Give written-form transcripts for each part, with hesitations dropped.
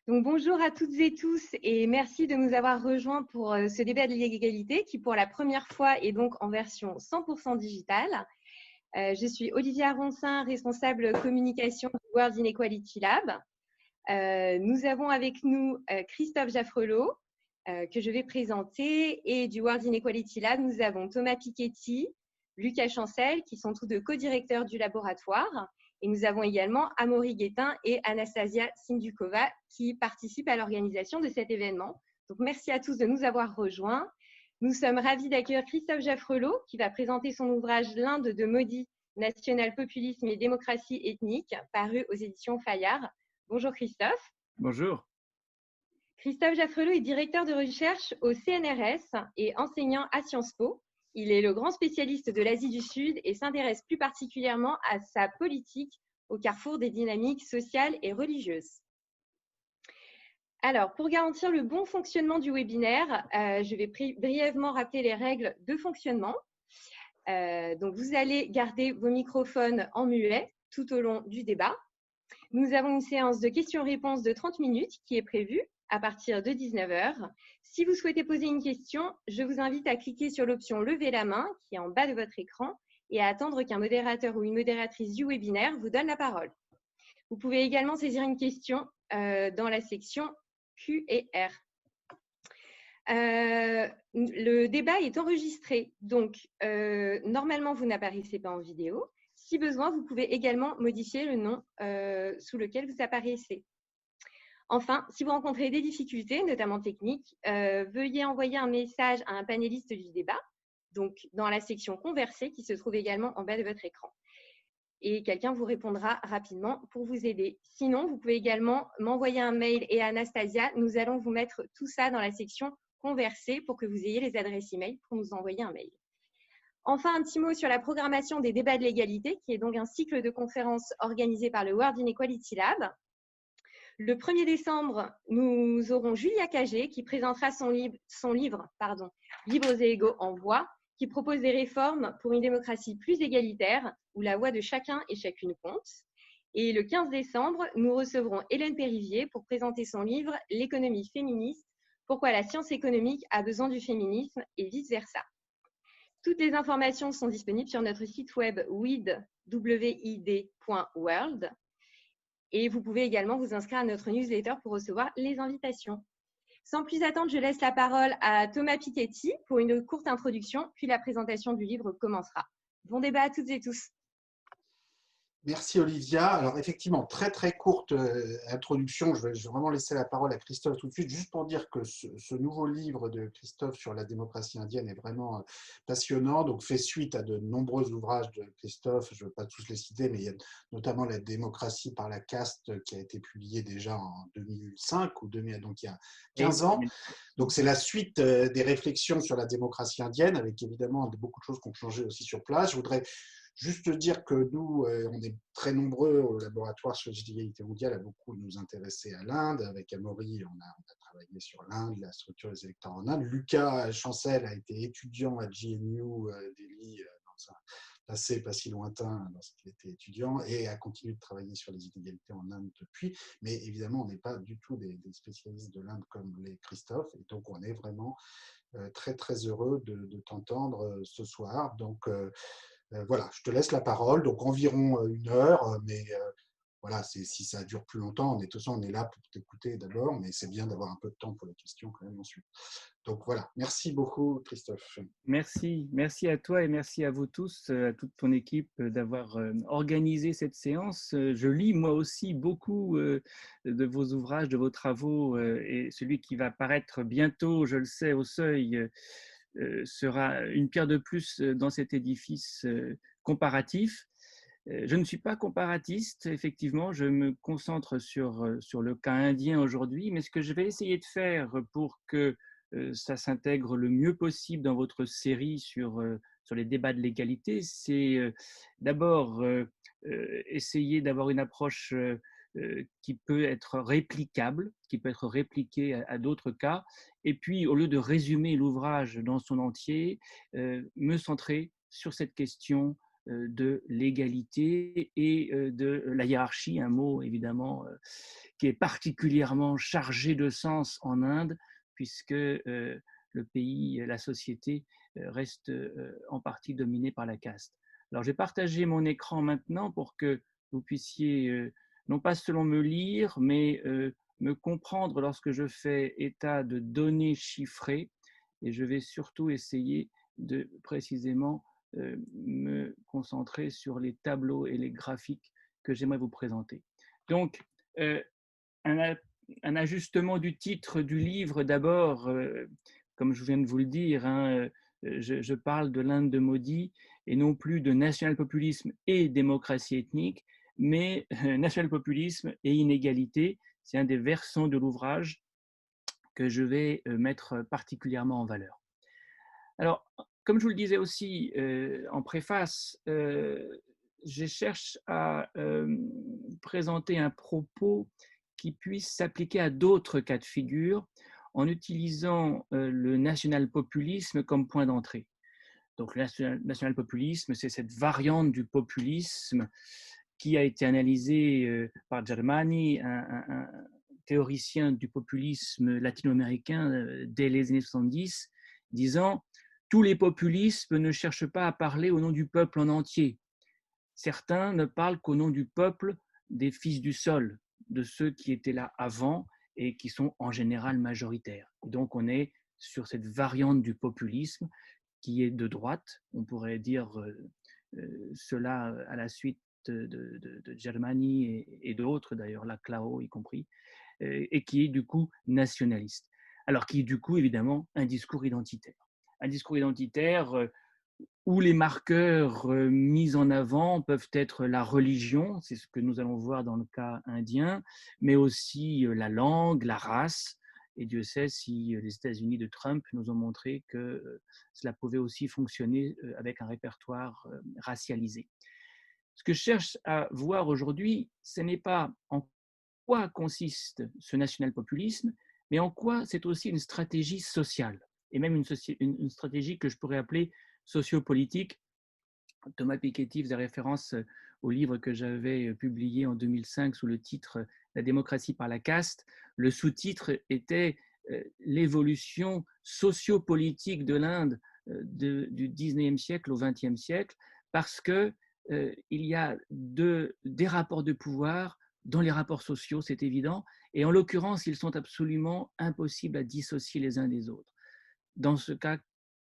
Donc, bonjour à toutes et tous et merci de nous avoir rejoints pour ce débat de l'égalité qui, pour la première fois, est donc en version 100% digitale. Je suis Olivia Roncin, responsable communication du World Inequality Lab. Nous avons avec nous Christophe Jaffrelot, que je vais présenter, et du World Inequality Lab, nous avons Thomas Piketty, Lucas Chancel, qui sont tous deux co-directeurs du laboratoire. Et nous avons également Amaury Guettin et Anastasia Sindukova qui participent à l'organisation de cet événement. Donc, merci à tous de nous avoir rejoints. Nous sommes ravis d'accueillir Christophe Jaffrelot qui va présenter son ouvrage L'Inde de Modi, national populisme et démocratie ethnique, paru aux éditions Fayard. Bonjour Christophe. Bonjour. Christophe Jaffrelot est directeur de recherche au CNRS et enseignant à Sciences Po. Il est le grand spécialiste de l'Asie du Sud et s'intéresse plus particulièrement à sa politique au carrefour des dynamiques sociales et religieuses. Alors, pour garantir le bon fonctionnement du webinaire, je vais brièvement rappeler les règles de fonctionnement. Donc, vous allez garder vos microphones en muet tout au long du débat. Nous avons une séance de questions-réponses de 30 minutes qui est prévue à partir de 19h. Si vous souhaitez poser une question, je vous invite à cliquer sur l'option « Lever la main » qui est en bas de votre écran et à attendre qu'un modérateur ou une modératrice du webinaire vous donne la parole. Vous pouvez également saisir une question dans la section Q et R. Le débat est enregistré, donc normalement vous n'apparaissez pas en vidéo. Si besoin, vous pouvez également modifier le nom sous lequel vous apparaissez. Enfin, si vous rencontrez des difficultés, notamment techniques, veuillez envoyer un message à un panéliste du débat, donc dans la section Converser qui se trouve également en bas de votre écran. Et quelqu'un vous répondra rapidement pour vous aider. Sinon, vous pouvez également m'envoyer un mail et à Anastasia, nous allons vous mettre tout ça dans la section Converser pour que vous ayez les adresses email pour nous envoyer un mail. Enfin, un petit mot sur la programmation des débats de l'égalité, qui est donc un cycle de conférences organisé par le World Inequality Lab. Le 1er décembre, nous aurons Julia Cagé qui présentera son livre Libres et égaux en voix, qui propose des réformes pour une démocratie plus égalitaire, où la voix de chacun et chacune compte. Et le 15 décembre, nous recevrons Hélène Périvier pour présenter son livre L'économie féministe, pourquoi la science économique a besoin du féminisme et vice-versa. Toutes les informations sont disponibles sur notre site web wid.world. Et vous pouvez également vous inscrire à notre newsletter pour recevoir les invitations. Sans plus attendre, je laisse la parole à Thomas Piketty pour une courte introduction, puis la présentation du livre commencera. Bon débat à toutes et tous. Merci Olivia. Alors effectivement, très très courte introduction. Je vais vraiment laisser la parole à Christophe tout de suite, juste pour dire que ce nouveau livre de Christophe sur la démocratie indienne est vraiment passionnant, donc fait suite à de nombreux ouvrages de Christophe. Je ne veux pas tous les citer, mais il y a notamment La démocratie par la caste qui a été publié déjà en 2005, ou donc il y a 15 ans. Donc c'est la suite des réflexions sur la démocratie indienne, avec évidemment beaucoup de choses qui ont changé aussi sur place. Je voudrais juste dire que nous, on est très nombreux au laboratoire sur l'égalité mondiale à beaucoup nous intéresser à l'Inde. Avec Amaury, on a travaillé sur l'Inde, la structure des électeurs en Inde. Lucas Chancel a été étudiant à GNU Delhi dans un passé pas si lointain lorsqu'il était étudiant et a continué de travailler sur les inégalités en Inde depuis. Mais évidemment, on n'est pas du tout des spécialistes de l'Inde comme les Christophe. Et donc, on est vraiment très, très heureux de t'entendre ce soir. Donc, voilà, je te laisse la parole, donc environ 1 heure, mais voilà, si ça dure plus longtemps, de toute façon, on est là pour t'écouter d'abord, mais c'est bien d'avoir un peu de temps pour les questions quand même ensuite. Donc voilà, merci beaucoup Christophe. Merci à toi et merci à vous tous, à toute ton équipe d'avoir organisé cette séance. Je lis moi aussi beaucoup de vos ouvrages, de vos travaux et celui qui va paraître bientôt, je le sais, au Seuil, sera une pierre de plus dans cet édifice comparatif. Je ne suis pas comparatiste, effectivement, je me concentre sur le cas indien aujourd'hui, mais ce que je vais essayer de faire pour que ça s'intègre le mieux possible dans votre série sur les débats de l'égalité, c'est d'abord essayer d'avoir une approche qui peut être réplicable, qui peut être répliquée à d'autres cas, et puis au lieu de résumer l'ouvrage dans son entier, me centrer sur cette question de l'égalité et de la hiérarchie, un mot évidemment qui est particulièrement chargé de sens en Inde, puisque le pays, la société reste en partie dominée par la caste. Alors, je vais partager mon écran maintenant pour que vous puissiez non pas seulement me lire, mais me comprendre lorsque je fais état de données chiffrées. Et je vais surtout essayer de précisément me concentrer sur les tableaux et les graphiques que j'aimerais vous présenter. Donc, un, un ajustement du titre du livre d'abord, comme je viens de vous le dire, hein, je parle de l'Inde de Modi et non plus de national-populisme et démocratie ethnique, mais national-populisme et inégalité. C'est un des versants de l'ouvrage que je vais mettre particulièrement en valeur. Alors, comme je vous le disais aussi en préface, je cherche à présenter un propos qui puisse s'appliquer à d'autres cas de figure en utilisant le national-populisme comme point d'entrée. Donc, le national-populisme, c'est cette variante du populisme qui a été analysée par Germani, un théoricien du populisme latino-américain dès les années 70, disant « Tous les populismes ne cherchent pas à parler au nom du peuple en entier. Certains ne parlent qu'au nom du peuple des fils du sol, de ceux qui étaient là avant et qui sont en général majoritaires. » Donc, on est sur cette variante du populisme qui est de droite, on pourrait dire cela à la suite de Germani et d'autres, d'ailleurs Laclau y compris, et qui est du coup nationaliste. Alors qui est du coup évidemment un discours identitaire. Un discours identitaire où les marqueurs mis en avant peuvent être la religion, c'est ce que nous allons voir dans le cas indien, mais aussi la langue, la race. Et Dieu sait si les États-Unis de Trump nous ont montré que cela pouvait aussi fonctionner avec un répertoire racialisé. Ce que je cherche à voir aujourd'hui, ce n'est pas en quoi consiste ce national-populisme, mais en quoi c'est aussi une stratégie sociale, et même une stratégie que je pourrais appeler sociopolitique. Thomas Piketty faisait référence au livre que j'avais publié en 2005 sous le titre « La démocratie par la caste ». Le sous-titre était l'évolution sociopolitique de l'Inde du 19e siècle au 20e siècle, parce qu'il y a des rapports de pouvoir dans les rapports sociaux, c'est évident, et en l'occurrence, ils sont absolument impossibles à dissocier les uns des autres, dans ce cas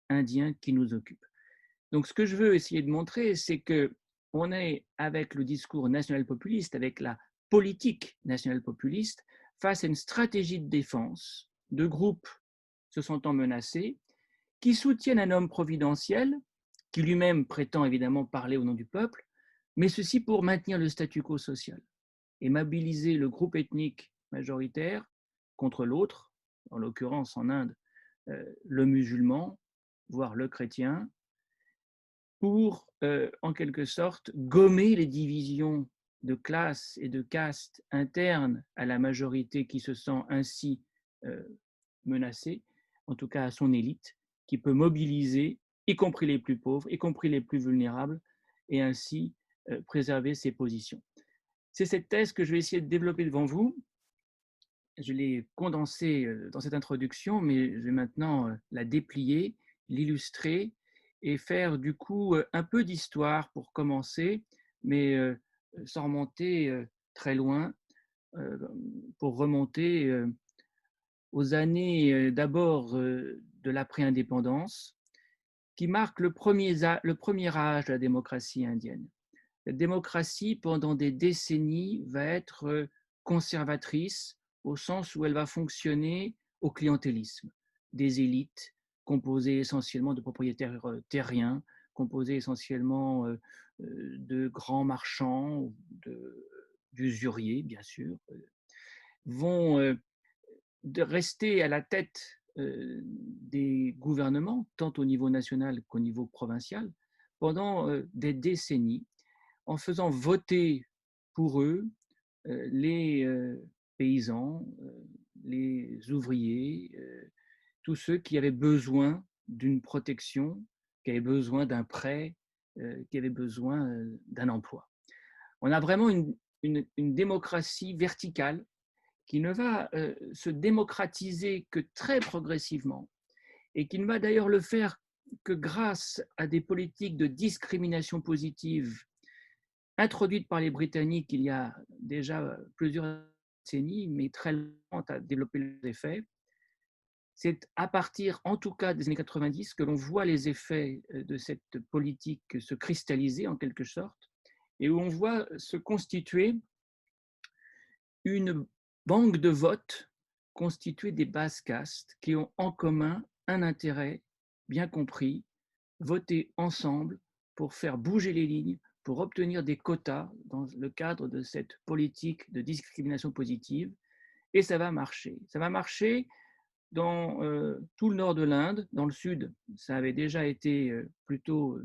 indien qui nous occupe. Donc, ce que je veux essayer de montrer, c'est qu'on est avec le discours national-populiste, avec la politique national-populiste, face à une stratégie de défense de groupes se sentant menacés, qui soutiennent un homme providentiel, qui lui-même prétend évidemment parler au nom du peuple, mais ceci pour maintenir le statu quo social et mobiliser le groupe ethnique majoritaire contre l'autre, en l'occurrence en Inde, le musulman, voire le chrétien, pour, en quelque sorte, gommer les divisions de classe et de caste internes à la majorité qui se sent ainsi menacée, en tout cas à son élite, qui peut mobiliser, y compris les plus pauvres, y compris les plus vulnérables, et ainsi préserver ses positions. C'est cette thèse que je vais essayer de développer devant vous. Je l'ai condensée dans cette introduction, mais je vais maintenant la déplier, l'illustrer et faire du coup un peu d'histoire pour commencer, mais sans remonter très loin, pour remonter aux années d'abord de l'après-indépendance, qui marque le premier âge de la démocratie indienne. La démocratie, pendant des décennies, va être conservatrice au sens où elle va fonctionner au clientélisme. Des élites composées essentiellement de propriétaires terriens, composées essentiellement de grands marchands, d'usuriers, bien sûr, vont rester à la tête des gouvernements, tant au niveau national qu'au niveau provincial, pendant des décennies, en faisant voter pour eux les paysans, les ouvriers, tous ceux qui avaient besoin d'une protection, qui avaient besoin d'un prêt, qui avaient besoin d'un emploi. On a vraiment une démocratie verticale qui ne va se démocratiser que très progressivement et qui ne va d'ailleurs le faire que grâce à des politiques de discrimination positive introduites par les Britanniques il y a déjà plusieurs décennies, mais très lentes à développer leurs effets. C'est à partir, en tout cas, des années 90 que l'on voit les effets de cette politique se cristalliser en quelque sorte et où on voit se constituer une banque de vote constituée des basses castes qui ont en commun un intérêt bien compris, voter ensemble pour faire bouger les lignes, pour obtenir des quotas dans le cadre de cette politique de discrimination positive. Et ça va marcher. Ça va marcher dans tout le nord de l'Inde. Dans le sud, ça avait déjà été plutôt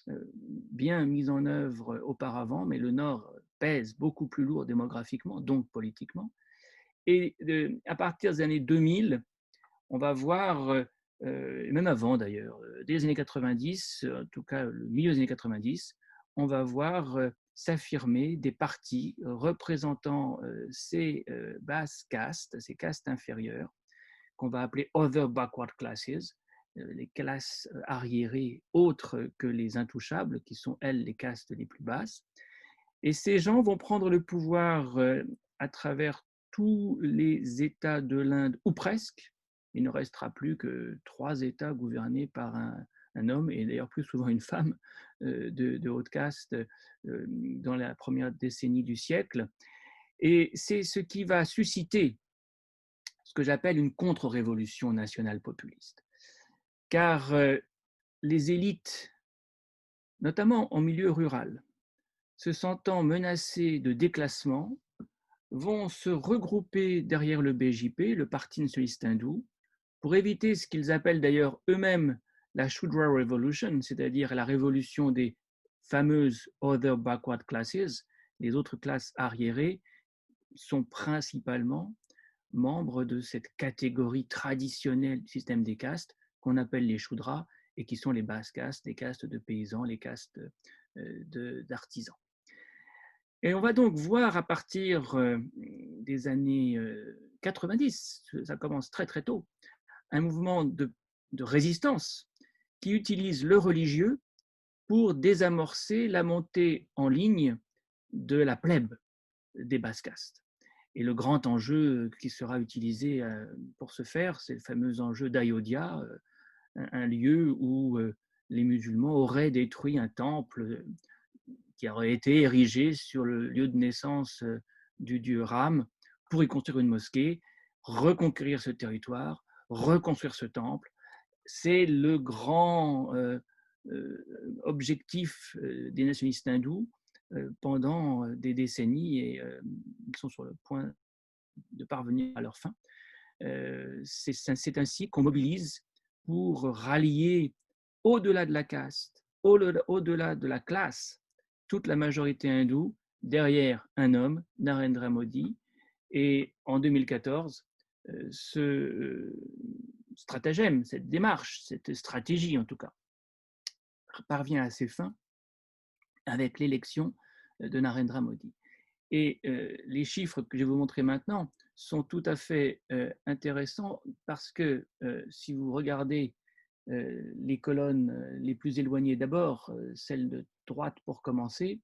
bien mis en œuvre auparavant, mais le nord pèse beaucoup plus lourd démographiquement, donc politiquement. Et à partir des années 2000, on va voir, même avant d'ailleurs, dès les années 90, en tout cas le milieu des années 90, on va voir s'affirmer des partis représentant ces basses castes, ces castes inférieures, qu'on va appeler other backward classes, les classes arriérées autres que les intouchables, qui sont elles les castes les plus basses. Et ces gens vont prendre le pouvoir à travers tous les États de l'Inde, ou presque. Il ne restera plus que 3 États gouvernés par un homme, et d'ailleurs plus souvent une femme de haute caste dans la première décennie du siècle. Et c'est ce qui va susciter ce que j'appelle une contre-révolution nationale populiste. Car les élites, notamment en milieu rural, se sentant menacées de déclassement, vont se regrouper derrière le BJP, le Parti nationaliste hindou, pour éviter ce qu'ils appellent d'ailleurs eux-mêmes la Shudra Revolution, c'est-à-dire la révolution des fameuses Other Backward Classes. Les autres classes arriérées sont principalement membres de cette catégorie traditionnelle du système des castes qu'on appelle les Shudras et qui sont les basses castes, les castes de paysans, les castes d'artisans. Et on va donc voir à partir des années 90, ça commence très très tôt, un mouvement de résistance qui utilise le religieux pour désamorcer la montée en ligne de la plèbe des basses castes. Et le grand enjeu qui sera utilisé pour ce faire, c'est le fameux enjeu d'Ayodhya, un lieu où les musulmans auraient détruit un temple qui aurait été érigé sur le lieu de naissance du dieu Ram pour y construire une mosquée, reconquérir ce territoire, reconstruire ce temple. C'est le grand objectif des nationalistes hindous pendant des décennies et ils sont sur le point de parvenir à leur fin. C'est ainsi qu'on mobilise pour rallier au-delà de la caste, au-delà de la classe, toute la majorité hindoue derrière un homme, Narendra Modi. Et en 2014, ce stratagème, cette démarche, cette stratégie en tout cas, parvient à ses fins avec l'élection de Narendra Modi. Et les chiffres que je vais vous montrer maintenant sont tout à fait intéressants parce que si vous regardez les colonnes les plus éloignées d'abord, celle de droite pour commencer,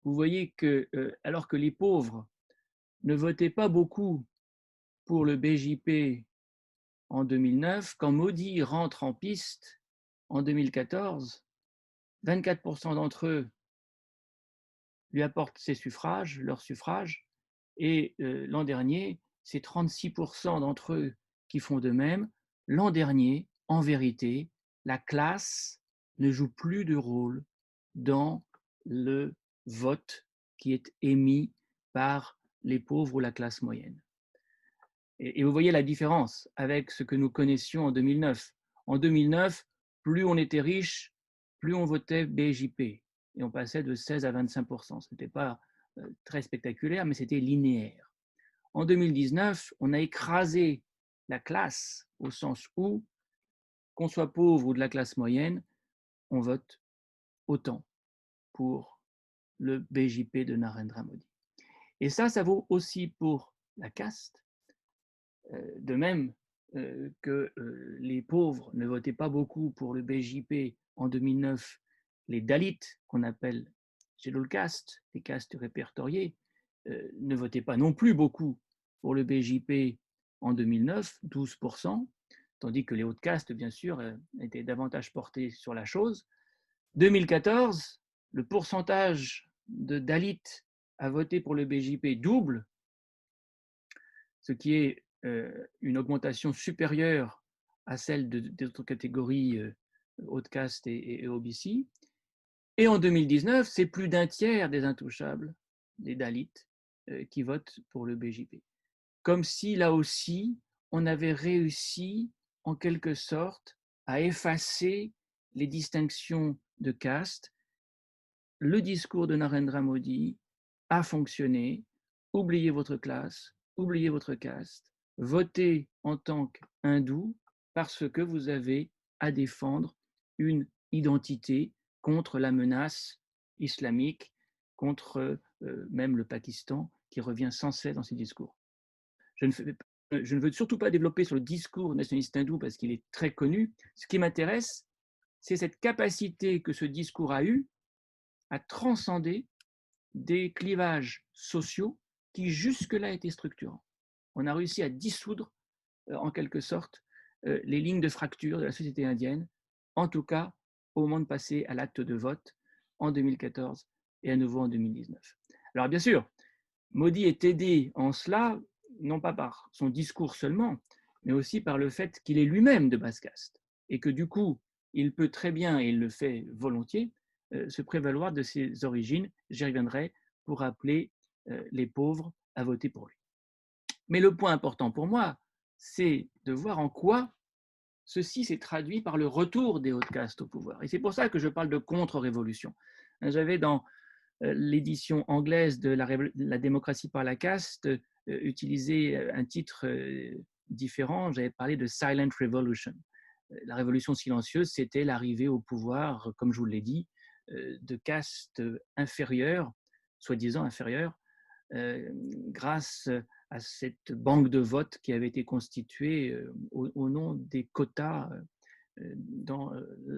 vous voyez que alors que les pauvres ne votaient pas beaucoup pour le BJP en 2009, quand Modi rentre en piste en 2014, 24% d'entre eux lui apportent ses suffrages, leurs suffrages, et l'an dernier, c'est 36% d'entre eux qui font de même. L'an dernier, en vérité, la classe ne joue plus de rôle dans le vote qui est émis par les pauvres ou la classe moyenne. Et vous voyez la différence avec ce que nous connaissions en 2009. En 2009, plus on était riche, plus on votait BJP. Et on passait de 16 à 25%. Ce n'était pas très spectaculaire, mais c'était linéaire. En 2019, on a écrasé la classe au sens où, qu'on soit pauvre ou de la classe moyenne, on vote autant pour le BJP de Narendra Modi. Et ça vaut aussi pour la caste, de même que les pauvres ne votaient pas beaucoup pour le BJP en 2009, les Dalits, qu'on appelle scheduled caste, les castes répertoriées, ne votaient pas non plus beaucoup pour le BJP en 2009, 12%, tandis que les hautes castes, bien sûr, étaient davantage portées sur la chose. 2014, le pourcentage de Dalits à voter pour le BJP double, ce qui est une augmentation supérieure à celle d'autres catégories haute caste et OBC. Et en 2019, c'est plus d'un tiers des intouchables, des Dalits, qui votent pour le BJP. Comme si, là aussi, on avait réussi, en quelque sorte, à effacer les distinctions de caste. Le discours de Narendra Modi a fonctionné. Oubliez votre classe, oubliez votre caste, votez en tant qu'hindou parce que vous avez à défendre une identité contre la menace islamique, contre même le Pakistan qui revient sans cesse dans ses discours. Je ne veux surtout pas développer sur le discours nationaliste hindou parce qu'il est très connu. Ce qui m'intéresse, c'est cette capacité que ce discours a eue à transcender des clivages sociaux qui jusque-là étaient structurants. On a réussi à dissoudre, en quelque sorte, les lignes de fracture de la société indienne, en tout cas au moment de passer à l'acte de vote en 2014 et à nouveau en 2019. Alors bien sûr, Modi est aidé en cela, non pas par son discours seulement, mais aussi par le fait qu'il est lui-même de basse caste et que du coup, il peut très bien, et il le fait volontiers, se prévaloir de ses origines, j'y reviendrai, pour appeler les pauvres à voter pour lui. Mais le point important pour moi, c'est de voir en quoi ceci s'est traduit par le retour des hautes castes au pouvoir. Et c'est pour ça que je parle de contre-révolution. J'avais dans l'édition anglaise de la démocratie par la caste utilisé un titre différent, j'avais parlé de Silent Revolution. La révolution silencieuse, c'était l'arrivée au pouvoir, comme je vous l'ai dit, de castes inférieures, soi-disant inférieures, grâce à cette banque de vote qui avait été constituée au nom des quotas dans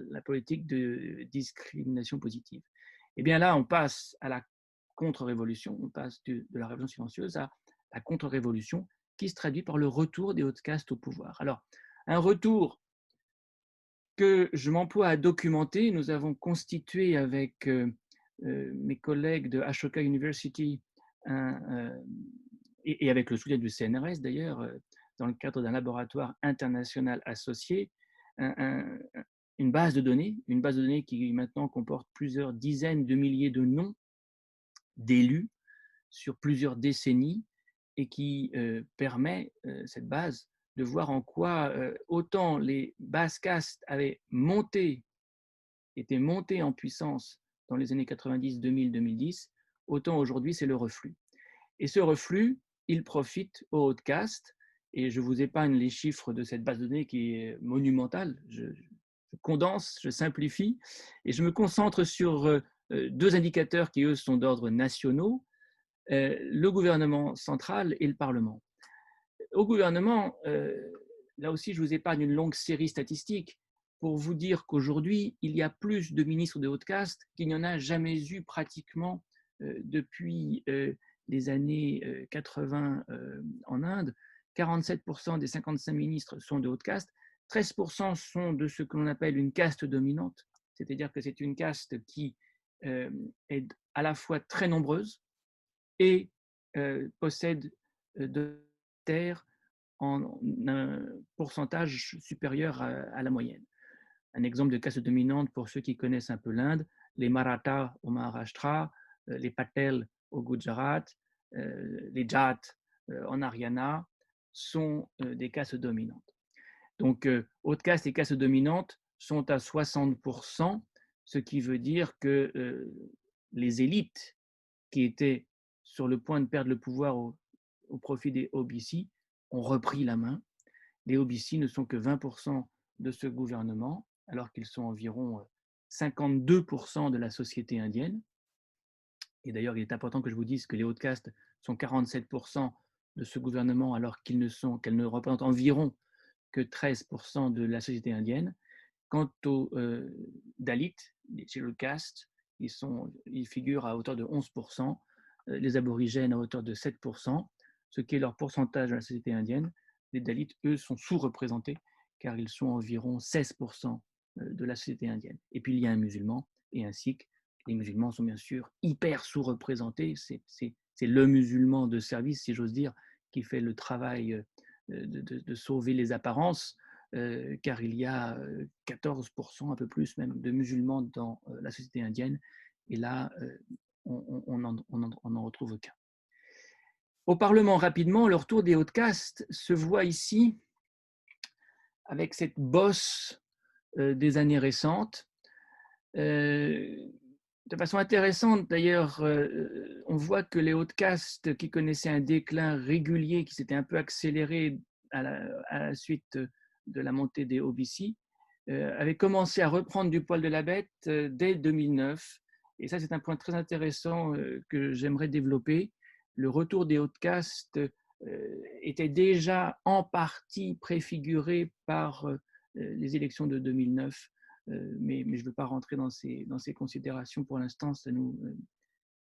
la politique de discrimination positive. Et bien là, on passe à la contre-révolution, on passe de la révolution silencieuse à la contre-révolution qui se traduit par le retour des hautes castes au pouvoir. Alors, un retour que je m'emploie à documenter. Nous avons constitué avec mes collègues de Ashoka University et avec le soutien du CNRS d'ailleurs, dans le cadre d'un laboratoire international associé, une base de données qui maintenant comporte plusieurs dizaines de milliers de noms d'élus sur plusieurs décennies et qui permet, cette base, de voir en quoi autant les basses castes avaient été montées en puissance dans les années 90, 2000, 2010, autant aujourd'hui c'est le reflux. Et ce reflux, il profite aux hautes castes, et je vous épargne les chiffres de cette base de données qui est monumentale. Je condense, je simplifie, et je me concentre sur deux indicateurs qui, eux, sont d'ordre nationaux, le gouvernement central et le Parlement. Au gouvernement, là aussi, je vous épargne une longue série statistique pour vous dire qu'aujourd'hui, il y a plus de ministres de haute caste qu'il n'y en a jamais eu pratiquement depuis les années 80 en Inde. 47% des 55 ministres sont de haute caste, 13% sont de ce que l'on appelle une caste dominante, c'est-à-dire que c'est une caste qui est à la fois très nombreuse et possède de terres en un pourcentage supérieur à la moyenne. Un exemple de caste dominante pour ceux qui connaissent un peu l'Inde, les Marathas au Maharashtra, les Patels au Gujarat, les Jats en Haryana sont des castes dominantes. Donc, haute caste et caste dominante sont à 60%, ce qui veut dire que les élites qui étaient sur le point de perdre le pouvoir au profit des OBC ont repris la main. Les OBC ne sont que 20% de ce gouvernement, alors qu'ils sont environ 52% de la société indienne. Et d'ailleurs, il est important que je vous dise que les Hauts-de-Caste sont 47% de ce gouvernement, alors qu'elles ne représentent environ que 13% de la société indienne. Quant aux Dalits, les Scheduled Castes, ils figurent à hauteur de 11%, les aborigènes à hauteur de 7%, ce qui est leur pourcentage dans la société indienne. Les Dalits, eux, sont sous-représentés, car ils sont environ 16% de la société indienne. Et puis il y a un musulman et un sikh. Les musulmans sont bien sûr hyper sous-représentés. C'est le musulman de service, si j'ose dire, qui fait le travail de sauver les apparences, car il y a 14%, un peu plus même, de musulmans dans la société indienne. Et là, on n'en retrouve aucun. Au Parlement, rapidement, le retour des Hauts-de-Caste se voit ici avec cette bosse des années récentes. De façon intéressante, d'ailleurs, on voit que les Hauts-de-Caste, qui connaissaient un déclin régulier, qui s'était un peu accéléré à la suite de la montée des OBC, avaient commencé à reprendre du poil de la bête dès 2009. Et ça, c'est un point très intéressant que j'aimerais développer. Le retour des Hauts-de-Caste était déjà en partie préfiguré par les élections de 2009. Mais je ne veux pas rentrer dans ces considérations pour l'instant, ça nous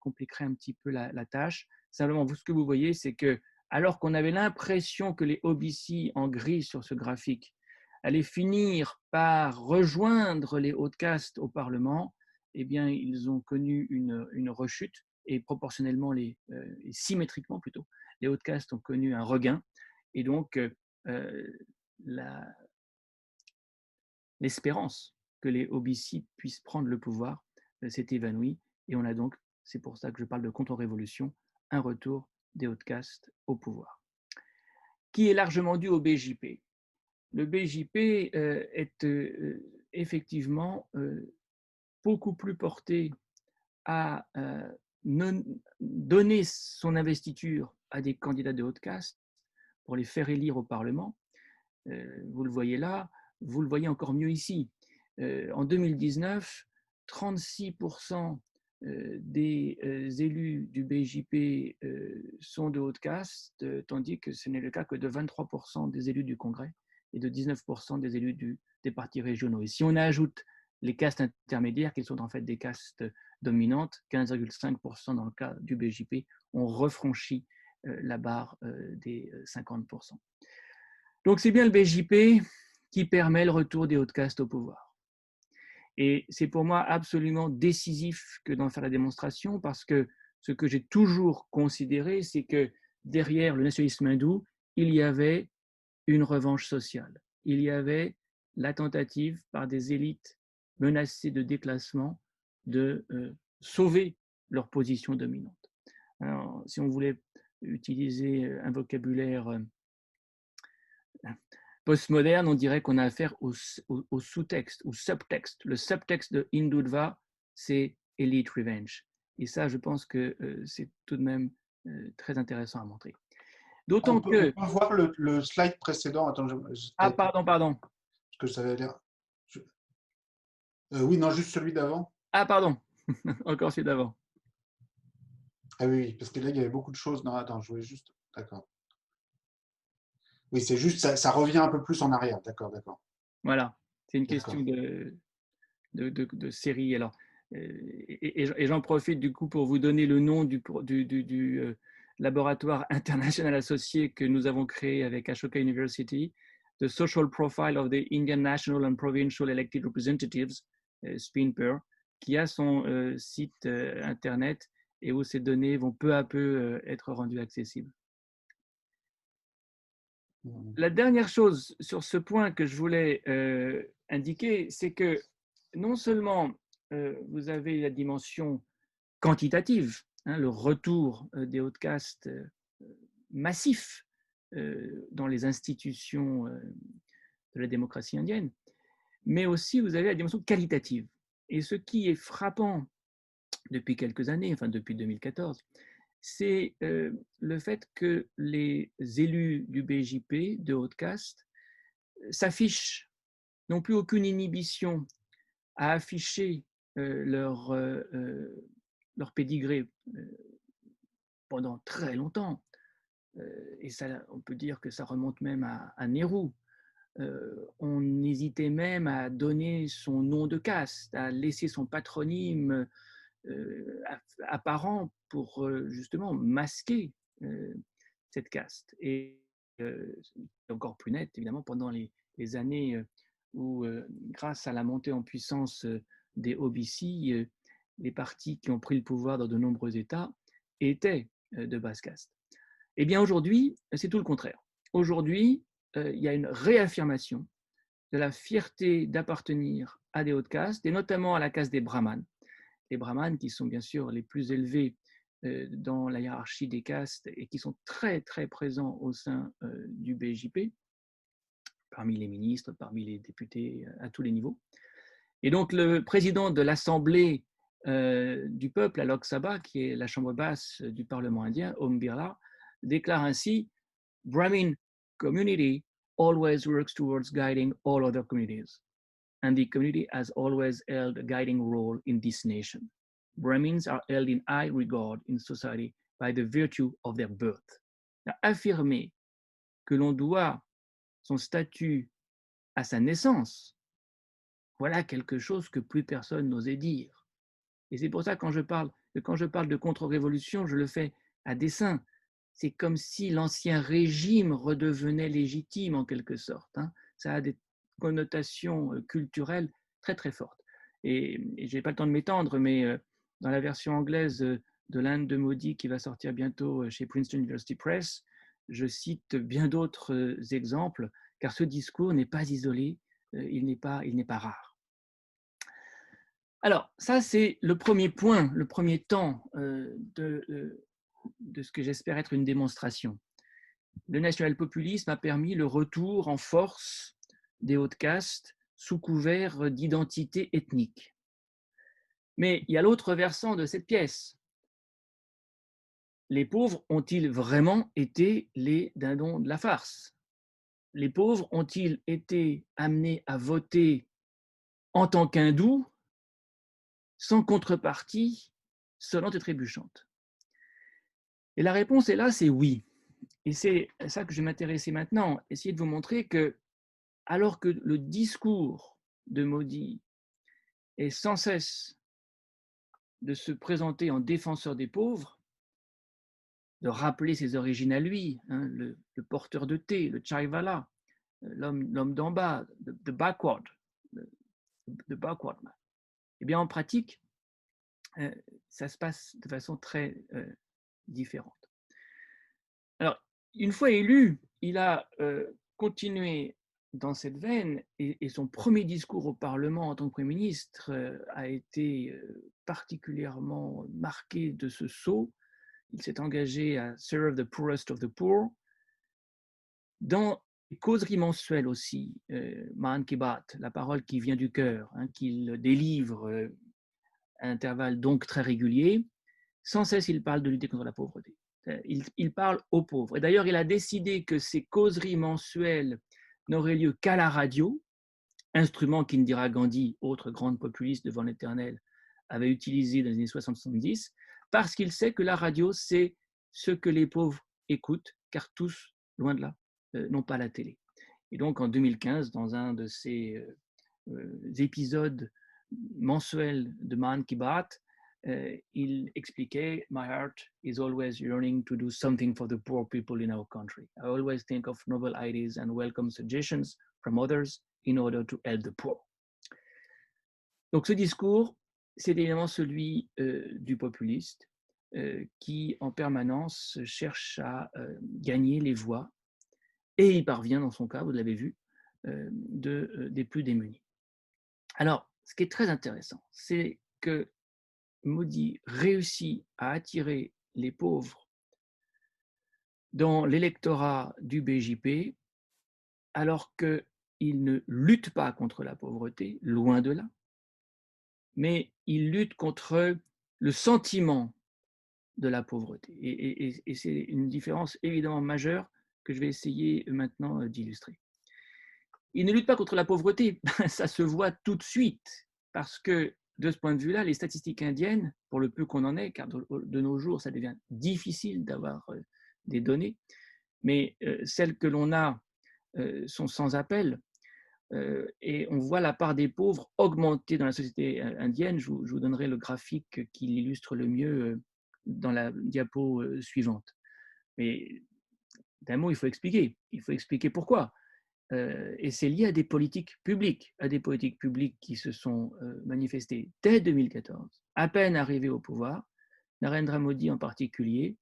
compliquerait un petit peu la tâche. Simplement, ce que vous voyez, c'est que alors qu'on avait l'impression que les OBC en gris sur ce graphique allaient finir par rejoindre les Hauts-de-Caste au Parlement, eh bien, ils ont connu une rechute et proportionnellement, symétriquement plutôt, les Hauts-de-Caste ont connu un regain. Et donc, l'espérance que les OBC puissent prendre le pouvoir s'est évanouie. Et on a donc, c'est pour ça que je parle de contre-révolution, un retour des Hauts-de-Caste au pouvoir, qui est largement dû au BJP. Le BJP est effectivement beaucoup plus porté à donner son investiture à des candidats de Haute-Caste pour les faire élire au Parlement. Vous le voyez là, vous le voyez encore mieux ici. En 2019, 36% des élus du BJP sont de Haute-Caste, tandis que ce n'est le cas que de 23% des élus du Congrès et de 19% des élus des partis régionaux. Et si on ajoute les castes intermédiaires, qui sont en fait des castes dominantes, 15,5% dans le cas du BJP, on refranchit la barre des 50%. Donc c'est bien le BJP qui permet le retour des Hauts-de-Caste au pouvoir. Et c'est pour moi absolument décisif que d'en faire la démonstration, parce que ce que j'ai toujours considéré, c'est que derrière le nationalisme hindou, il y avait une revanche sociale. Il y avait la tentative par des élites menacées de déclassement de sauver leur position dominante. Alors, si on voulait utiliser un vocabulaire postmoderne, on dirait qu'on a affaire au sous-texte, au subtexte. Le subtexte de Hindutva, c'est Elite Revenge. Et ça, je pense que c'est tout de même très intéressant à montrer. D'autant que... On peut voir le slide précédent. Attends, pardon. Parce que ça avait l'air... oui, non, juste celui d'avant. Ah, pardon. Encore celui d'avant. Ah oui, parce que là, il y avait beaucoup de choses. Non, attends, je voulais juste... D'accord. Oui, c'est juste, ça revient un peu plus en arrière. D'accord. Voilà, c'est une question de série. Alors, et j'en profite du coup pour vous donner le nom du laboratoire international associé que nous avons créé avec Ashoka University, The Social Profile of the Indian National and Provincial Elected Representatives, SPINPER, qui a son site internet et où ces données vont peu à peu être rendues accessibles. La dernière chose sur ce point que je voulais indiquer, c'est que non seulement vous avez la dimension quantitative, le retour des Hauts-de-Caste massif dans les institutions de la démocratie indienne, mais aussi vous avez la dimension qualitative. Et ce qui est frappant depuis quelques années, enfin depuis 2014, c'est le fait que les élus du BJP de Haute-Caste s'affichent, n'ont plus aucune inhibition à afficher leur pédigré pendant très longtemps. Et ça, on peut dire que ça remonte même à Nehru. On hésitait même à donner son nom de caste, à laisser son patronyme apparent pour justement masquer cette caste. Et encore plus net, évidemment, pendant les années où, grâce à la montée en puissance des OBC, les partis qui ont pris le pouvoir dans de nombreux États étaient de basse caste. Eh bien, aujourd'hui, c'est tout le contraire. Aujourd'hui, il y a une réaffirmation de la fierté d'appartenir à des hautes castes, et notamment à la caste des brahmanes. Les brahmanes qui sont bien sûr les plus élevés dans la hiérarchie des castes et qui sont très, très présents au sein du BJP, parmi les ministres, parmi les députés à tous les niveaux. Et donc, le président de l'Assemblée du peuple à Lok Sabha, qui est la chambre basse du Parlement indien, Om Birla, déclare ainsi « Brahmin community always works towards guiding all other communities. And the community has always held a guiding role in this nation. Brahmins are held in high regard in society by the virtue of their birth. » Affirmer que l'on doit son statut à sa naissance, voilà quelque chose que plus personne n'osait dire. Et c'est pour ça que quand je parle de contre-révolution, je le fais à dessein. C'est comme si l'ancien régime redevenait légitime en quelque sorte. Ça a des connotations culturelles très très fortes. Et je n'ai pas le temps de m'étendre, mais dans la version anglaise de l'Inde de Modi qui va sortir bientôt chez Princeton University Press, je cite bien d'autres exemples, car ce discours n'est pas isolé, il n'est pas rare. Alors, ça c'est le premier point, le premier temps de ce que j'espère être une démonstration. Le national-populisme a permis le retour en force des hautes castes sous couvert d'identité ethnique. Mais il y a l'autre versant de cette pièce. Les pauvres ont-ils vraiment été les dindons de la farce? Les pauvres ont-ils été amenés à voter en tant qu'hindous, sans contrepartie, sonnante et trébuchante? Et la réponse est là, c'est oui. Et c'est à ça que je vais m'intéresser maintenant, essayer de vous montrer que, alors que le discours de Modi est sans cesse de se présenter en défenseur des pauvres, de rappeler ses origines à lui, le porteur de thé, le chaivala, l'homme d'en bas, the backward man. Eh bien, en pratique, ça se passe de façon très différente. Alors, une fois élu, il a continué dans cette veine et son premier discours au Parlement en tant que Premier ministre a été particulièrement marqué de ce saut. Il s'est engagé à serve the poorest of the poor. Dans les causeries mensuelles aussi, Man Ki Baat, la parole qui vient du cœur, qu'il délivre à intervalles donc très réguliers, sans cesse il parle de lutter contre la pauvreté. Il parle aux pauvres. Et d'ailleurs, il a décidé que ces causeries mensuelles n'auraient lieu qu'à la radio, instrument qu'Indira Gandhi, autre grande populiste devant l'Éternel, avait utilisé dans les années 60-70, parce qu'il sait que la radio, c'est ce que les pauvres écoutent, car tous, loin de là, n'ont pas la télé. Et donc, en 2015, dans un de ces épisodes mensuels de Man Ki Baat, il expliquait « My heart is always yearning to do something for the poor people in our country. I always think of noble ideas and welcome suggestions from others in order to help the poor. » Donc ce discours, c'est évidemment celui du populiste qui en permanence cherche à gagner les voix, et il parvient dans son cas, vous l'avez vu, des plus démunis. Alors, ce qui est très intéressant, c'est que Modi réussit à attirer les pauvres dans l'électorat du BJP alors qu'il ne lutte pas contre la pauvreté, loin de là, mais il lutte contre le sentiment de la pauvreté. Et c'est une différence évidemment majeure que je vais essayer maintenant d'illustrer. Il ne lutte pas contre la pauvreté, ça se voit tout de suite, parce que de ce point de vue-là, les statistiques indiennes, pour le peu qu'on en ait, car de nos jours, ça devient difficile d'avoir des données, mais celles que l'on a sont sans appel. Et on voit la part des pauvres augmenter dans la société indienne. Je vous donnerai le graphique qui l'illustre le mieux dans la diapo suivante. Mais d'un mot, il faut expliquer. Il faut expliquer pourquoi. Et c'est lié à des politiques publiques qui se sont manifestées dès 2014, à peine arrivé au pouvoir. Narendra Modi en particulier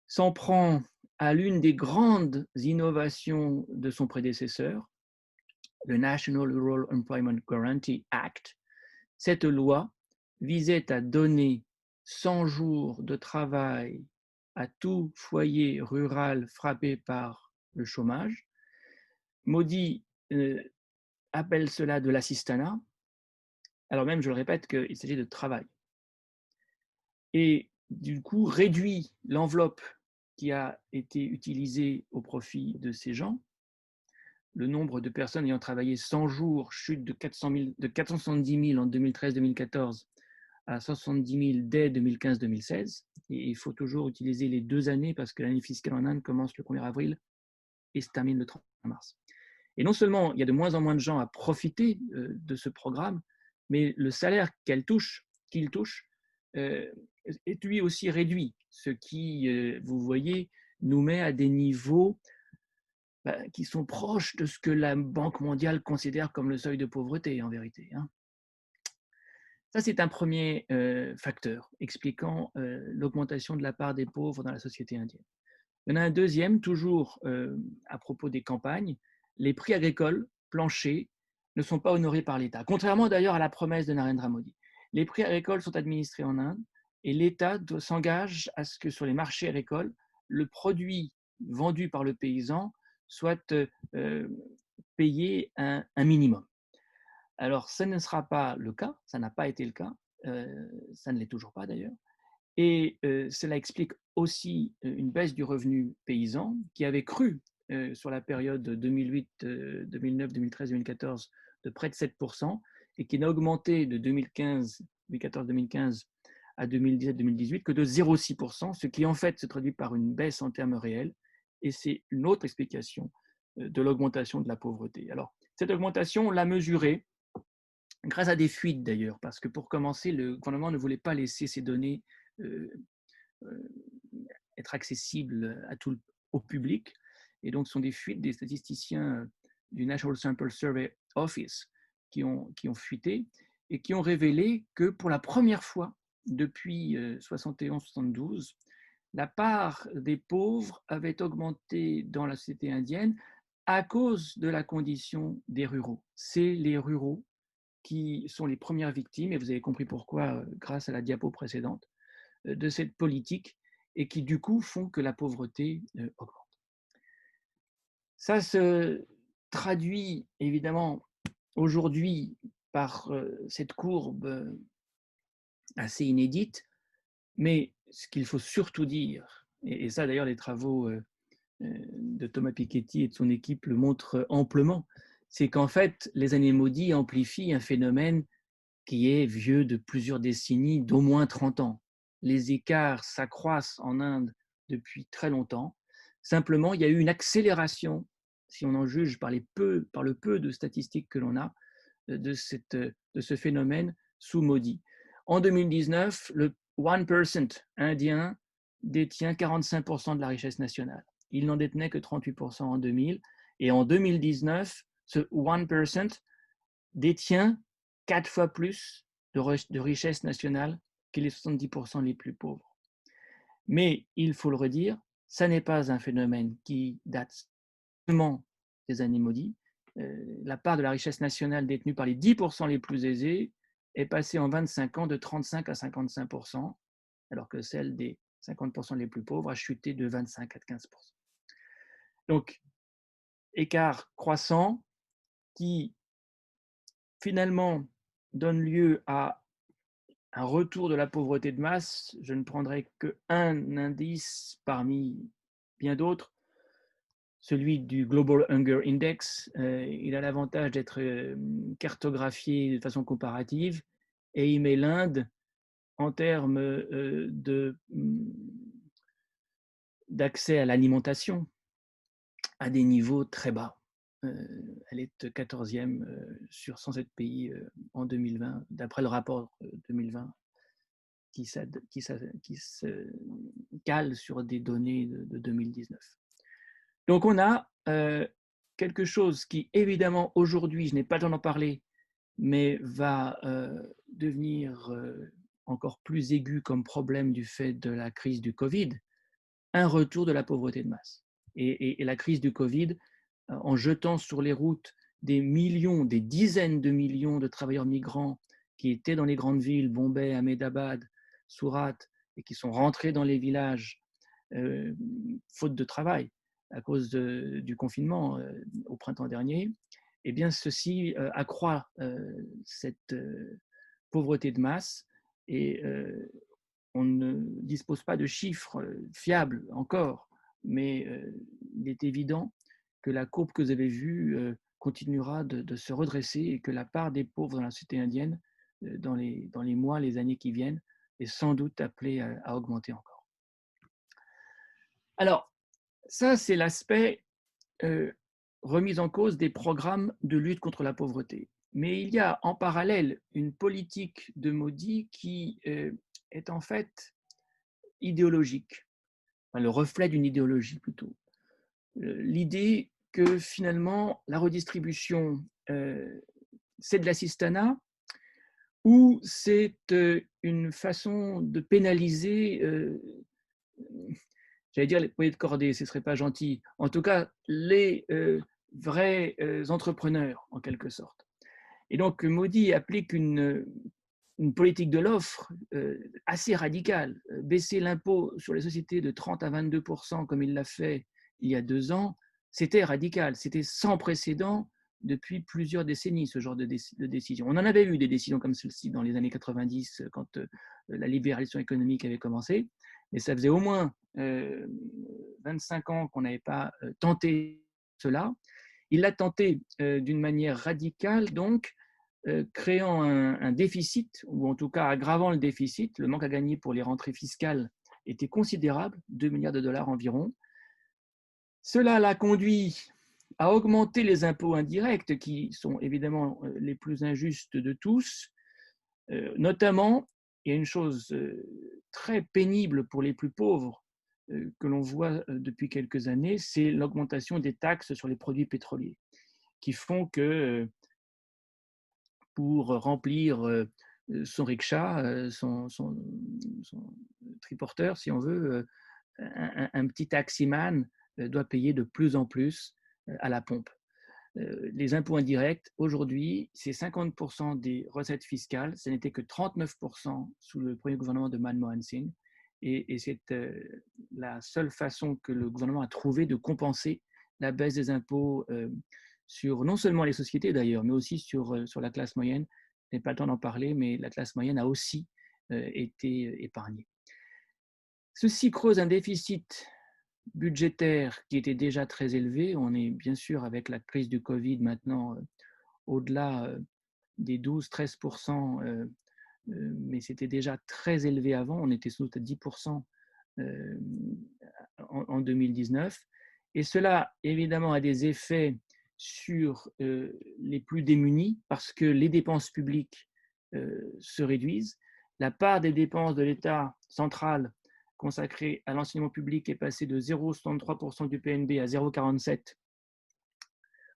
s'en prend à l'une des grandes innovations de son prédécesseur, le National Rural Employment Guarantee Act. Cette loi visait à donner 100 jours de travail à tout foyer rural frappé par le chômage. Modi appelle cela de l'assistanat, alors même, je le répète, qu'il s'agit de travail. Et du coup, réduit l'enveloppe qui a été utilisée au profit de ces gens. Le nombre de personnes ayant travaillé 100 jours chute de 470 000 en 2013-2014 à 170 000 dès 2015-2016. Et il faut toujours utiliser les 2 années parce que l'année fiscale en Inde commence le 1er avril et se termine le 31 mars. Et non seulement il y a de moins en moins de gens à profiter de ce programme, mais le salaire qu'il touche est lui aussi réduit, ce qui, vous voyez, nous met à des niveaux qui sont proches de ce que la Banque mondiale considère comme le seuil de pauvreté, en vérité. Ça, c'est un premier facteur expliquant l'augmentation de la part des pauvres dans la société indienne. Il y en a un deuxième, toujours à propos des campagnes. Les prix agricoles planchers ne sont pas honorés par l'État, contrairement d'ailleurs à la promesse de Narendra Modi. Les prix agricoles sont administrés en Inde et l'État s'engage à ce que sur les marchés agricoles, le produit vendu par le paysan soit payé un minimum. Alors, ça ne sera pas le cas, ça n'a pas été le cas, ça ne l'est toujours pas d'ailleurs. Et cela explique aussi une baisse du revenu paysan qui avait cru sur la période 2008, 2009, 2013, 2014 de près de 7% et qui n'a augmenté de 2014-2015 à 2017-2018 que de 0,6%, ce qui en fait se traduit par une baisse en termes réels. Et c'est une autre explication de l'augmentation de la pauvreté. Alors, cette augmentation, on l'a mesurée grâce à des fuites d'ailleurs, parce que pour commencer, le gouvernement ne voulait pas laisser ces données être accessibles au public. Et donc, ce sont des fuites des statisticiens du National Sample Survey Office qui ont fuité et qui ont révélé que pour la première fois depuis 71-72, la part des pauvres avait augmenté dans la société indienne à cause de la condition des ruraux. C'est les ruraux qui sont les premières victimes, et vous avez compris pourquoi grâce à la diapo précédente, de cette politique et qui du coup font que la pauvreté augmente. Ça se traduit évidemment aujourd'hui par cette courbe assez inédite, mais ce qu'il faut surtout dire, et ça d'ailleurs les travaux de Thomas Piketty et de son équipe le montrent amplement, c'est qu'en fait les années Modi amplifient un phénomène qui est vieux de plusieurs décennies, d'au moins 30 ans. Les écarts s'accroissent en Inde depuis très longtemps. Simplement, il y a eu une accélération, si on en juge par le peu de statistiques que l'on a, de ce phénomène sous Modi. En 2019, le 1% indien détient 45% de la richesse nationale. Il n'en détenait que 38% en 2000. Et en 2019, ce 1% détient 4 fois plus de richesse nationale que les 70% les plus pauvres. Mais il faut le redire, ça n'est pas un phénomène qui date seulement des années Modi. La part de la richesse nationale détenue par les 10% les plus aisés est passée en 25 ans de 35 à 55%, alors que celle des 50% les plus pauvres a chuté de 25 à 15%. Donc, écart croissant qui finalement donne lieu à un retour de la pauvreté de masse. Je ne prendrai qu'un indice parmi bien d'autres. celui du Global Hunger Index. Il a l'avantage d'être cartographié de façon comparative et il met l'Inde en termes d'accès à l'alimentation à des niveaux très bas. Elle est 14e sur 107 pays en 2020, d'après le rapport 2020 qui se cale sur des données de 2019. Donc on a quelque chose qui, évidemment, aujourd'hui, je n'ai pas le temps d'en parler, mais va devenir encore plus aigu comme problème du fait de la crise du Covid, un retour de la pauvreté de masse. Et la crise du Covid, en jetant sur les routes des millions, des dizaines de millions de travailleurs migrants qui étaient dans les grandes villes, Bombay, Ahmedabad, Surat, et qui sont rentrés dans les villages faute de travail à cause du confinement au printemps dernier, eh bien ceci accroît cette pauvreté de masse et on ne dispose pas de chiffres fiables encore, mais il est évident que la courbe que vous avez vue continuera de se redresser et que la part des pauvres dans la société indienne dans les mois, les années qui viennent est sans doute appelée à augmenter encore. Alors, ça, c'est l'aspect remise en cause des programmes de lutte contre la pauvreté. Mais il y a en parallèle une politique de Modi qui est en fait idéologique, enfin, le reflet d'une idéologie plutôt. L'idée que finalement la redistribution, c'est de l'assistanat ou c'est une façon de pénaliser, j'allais dire les poignets de cordée, ce ne serait pas gentil, en tout cas les vrais entrepreneurs en quelque sorte. Et donc Modi applique une politique de l'offre assez radicale. Baisser l'impôt sur les sociétés de 30 à 22% comme il l'a fait il y a 2 ans, c'était radical, c'était sans précédent depuis plusieurs décennies, ce genre de décision. On en avait eu des décisions comme celle-ci dans les années 90 quand la libéralisation économique avait commencé, mais ça faisait au moins 25 ans qu'on n'avait pas tenté cela. Il l'a tenté d'une manière radicale, donc, créant un déficit, ou en tout cas aggravant le déficit. Le manque à gagner pour les rentrées fiscales était considérable, 2 milliards de dollars environ. Cela l'a conduit à augmenter les impôts indirects, qui sont évidemment les plus injustes de tous. Notamment, il y a une chose très pénible pour les plus pauvres que l'on voit depuis quelques années, c'est l'augmentation des taxes sur les produits pétroliers, qui font que pour remplir son rickshaw, son triporteur, si on veut, un petit taximan doit payer de plus en plus à la pompe. Les impôts indirects, aujourd'hui, c'est 50% des recettes fiscales. Ce n'était que 39% sous le premier gouvernement de Manmohan Singh. Et c'est la seule façon que le gouvernement a trouvé de compenser la baisse des impôts sur non seulement les sociétés d'ailleurs, mais aussi sur la classe moyenne. Je n'ai pas le temps d'en parler, mais la classe moyenne a aussi été épargnée. Ceci creuse un déficit budgétaire qui était déjà très élevé. On est bien sûr, avec la crise du Covid maintenant, au-delà des 12-13%, mais c'était déjà très élevé avant. On était sans doute à 10% en 2019. Et cela, évidemment, a des effets sur les plus démunis parce que les dépenses publiques se réduisent. La part des dépenses de l'État central consacrée à l'enseignement public est passée de 0,63% du PNB à 0,47%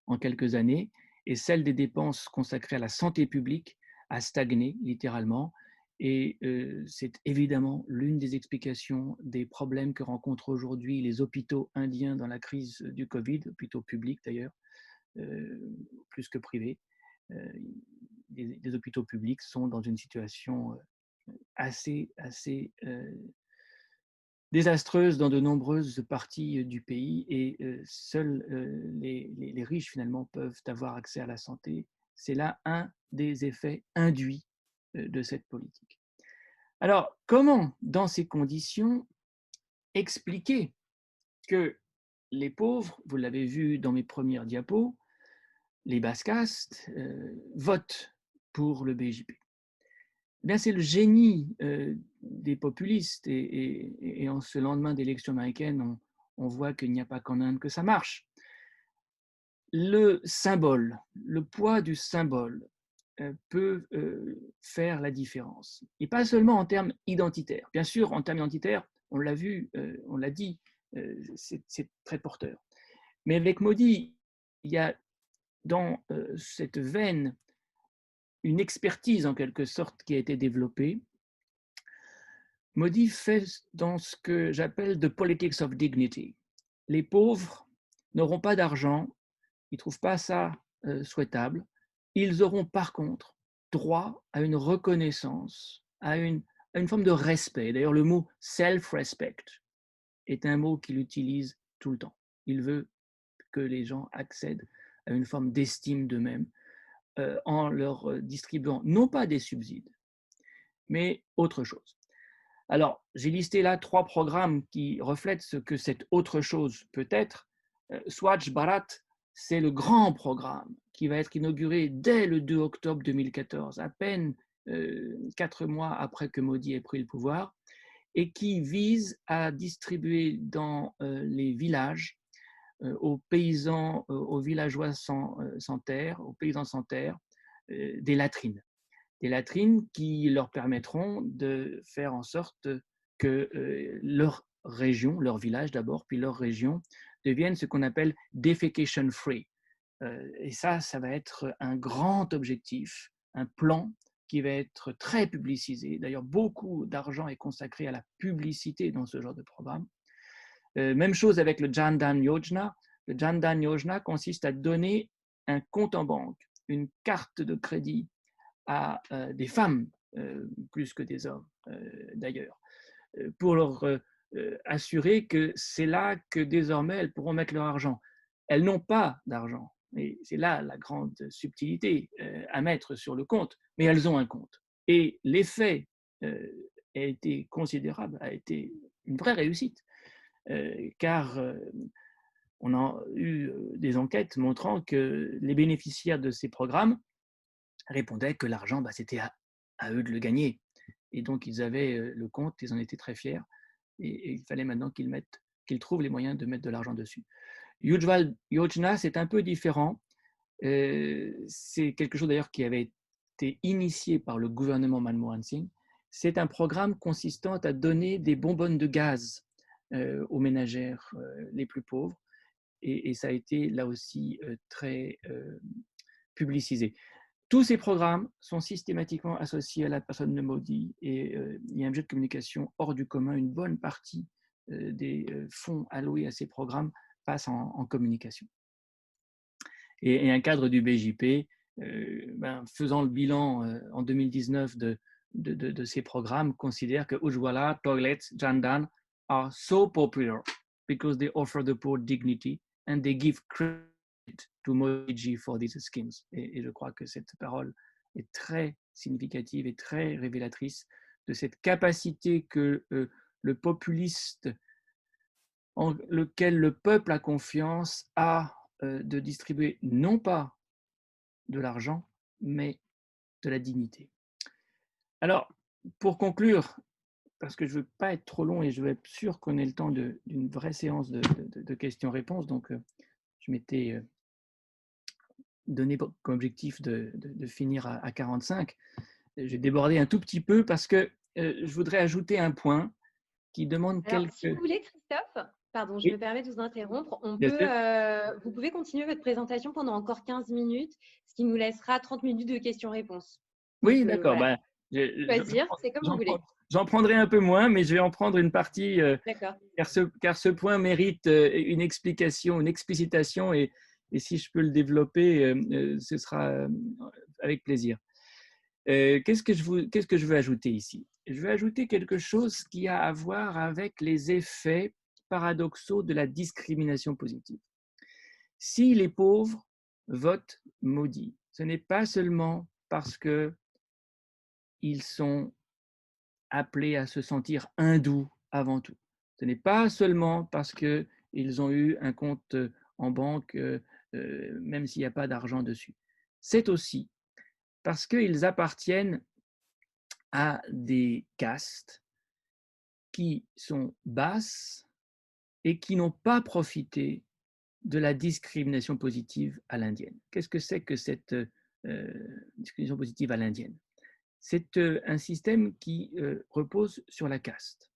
en quelques années, et celle des dépenses consacrées à la santé publique a stagné littéralement. Et c'est évidemment l'une des explications des problèmes que rencontrent aujourd'hui les hôpitaux indiens dans la crise du Covid, hôpitaux publics d'ailleurs, plus que privés. Les hôpitaux publics sont dans une situation assez désastreuse dans de nombreuses parties du pays et seuls les riches finalement peuvent avoir accès à la santé. C'est là un des effets induits de cette politique. Alors, comment, dans ces conditions, expliquer que les pauvres, vous l'avez vu dans mes premières diapos, les basse-castes, votent pour le BJP. Bien, c'est le génie des populistes et en ce lendemain d'élection américaine, on voit qu'il n'y a pas qu'en Inde que ça marche. Le symbole, le poids du symbole peut faire la différence. Et pas seulement en termes identitaires. Bien sûr, en termes identitaires, on l'a vu, on l'a dit, c'est très porteur. Mais avec Modi, il y a dans cette veine une expertise en quelque sorte qui a été développée. Modi fait dans ce que j'appelle the politics of dignity. Les pauvres n'auront pas d'argent, ils ne trouvent pas ça souhaitable. Ils auront par contre droit à une reconnaissance, à une forme de respect. D'ailleurs, le mot self-respect est un mot qu'il utilise tout le temps. Il veut que les gens accèdent à une forme d'estime d'eux-mêmes en leur distribuant non pas des subsides, mais autre chose. Alors, j'ai listé là 3 programmes qui reflètent ce que cette autre chose peut être. Swachh Bharat, c'est le grand programme qui va être inauguré dès le 2 octobre 2014, à peine 4 mois après que Modi ait pris le pouvoir, et qui vise à distribuer dans les villages, aux paysans, aux villageois sans terre, aux paysans sans terre, des latrines. Des latrines qui leur permettront de faire en sorte que leur région, leur village d'abord, puis leur région, deviennent ce qu'on appelle defecation free. Et ça va être un grand objectif, un plan qui va être très publicisé. D'ailleurs, beaucoup d'argent est consacré à la publicité dans ce genre de programme. Même chose avec le Jan Dhan Yojana. Le Jan Dhan Yojana consiste à donner un compte en banque, une carte de crédit à des femmes, plus que des hommes d'ailleurs, pour leur assurer que c'est là que désormais elles pourront mettre leur argent. Elles n'ont pas d'argent, et c'est là la grande subtilité à mettre sur le compte, mais elles ont un compte. Et l'effet a été considérable, a été une vraie réussite, car on a eu des enquêtes montrant que les bénéficiaires de ces programmes répondaient que l'argent, c'était à eux de le gagner. Et donc, ils avaient le compte, ils en étaient très fiers. Et il fallait maintenant qu'ils trouvent les moyens de mettre de l'argent dessus. Ujjwal Yojana, c'est un peu différent. C'est quelque chose d'ailleurs qui avait été initié par le gouvernement Manmohan Singh. C'est un programme consistant à donner des bonbonnes de gaz aux ménagères les plus pauvres. Et ça a été là aussi très publicisé. Tous ces programmes sont systématiquement associés à la personne de Modi et il y a un jeu de communication hors du commun. Une bonne partie des fonds alloués à ces programmes passent en communication. Et un cadre du BJP, faisant le bilan en 2019 de ces programmes, considère que Ujjwala, Toilets, Jan Dhan are so popular because they offer the poor dignity and they give credit to Modi for these schemes. Et je crois que cette parole est très significative et très révélatrice de cette capacité que le populiste en lequel le peuple a confiance a de distribuer non pas de l'argent, mais de la dignité. Alors, pour conclure, parce que je ne veux pas être trop long et je veux être sûr qu'on ait le temps d'une vraie séance de questions-réponses, donc je m'étais donné comme objectif de finir à 45. J'ai débordé un tout petit peu parce que je voudrais ajouter un point qui demande Alors, quelques… si vous voulez, Christophe, pardon, je me permets de vous interrompre. Vous pouvez continuer votre présentation pendant encore 15 minutes, ce qui nous laissera 30 minutes de questions-réponses. Oui, d'accord. Voilà. C'est comme vous voulez. J'en prendrai un peu moins, mais je vais en prendre une partie, D'accord. car ce point mérite une explication, une explicitation, et si je peux le développer, ce sera avec plaisir. Qu'est-ce que je veux ajouter ici? Je veux ajouter quelque chose qui a à voir avec les effets paradoxaux de la discrimination positive. Si les pauvres votent Modi, ce n'est pas seulement parce qu'ils sont appelés à se sentir hindous avant tout. Ce n'est pas seulement parce qu'ils ils ont eu un compte en banque, même s'il n'y a pas d'argent dessus. C'est aussi parce qu'ils appartiennent à des castes qui sont basses et qui n'ont pas profité de la discrimination positive à l'indienne. Qu'est-ce que c'est que cette discrimination positive à l'indienne? C'est un système qui repose sur la caste.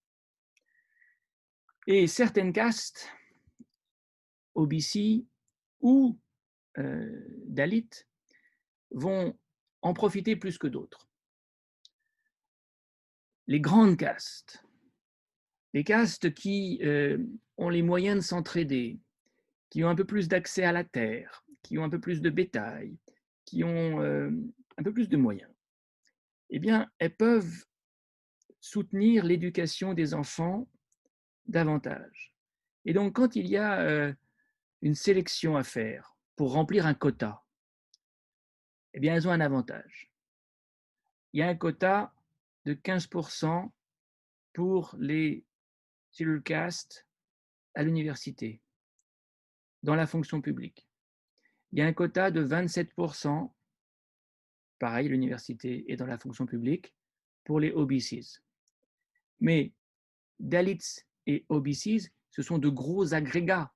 Et certaines castes, OBC ou Dalit, vont en profiter plus que d'autres. Les grandes castes, les castes qui ont les moyens de s'entraider, qui ont un peu plus d'accès à la terre, qui ont un peu plus de bétail, qui ont un peu plus de moyens, eh bien, elles peuvent soutenir l'éducation des enfants davantage. Et donc, quand il y a une sélection à faire pour remplir un quota, eh bien, elles ont un avantage. Il y a un quota de 15% pour les scheduled castes à l'université, dans la fonction publique. Il y a un quota de 27%, pareil, à l'université et dans la fonction publique, pour les OBCs. Mais Dalits et OBCs, ce sont de gros agrégats.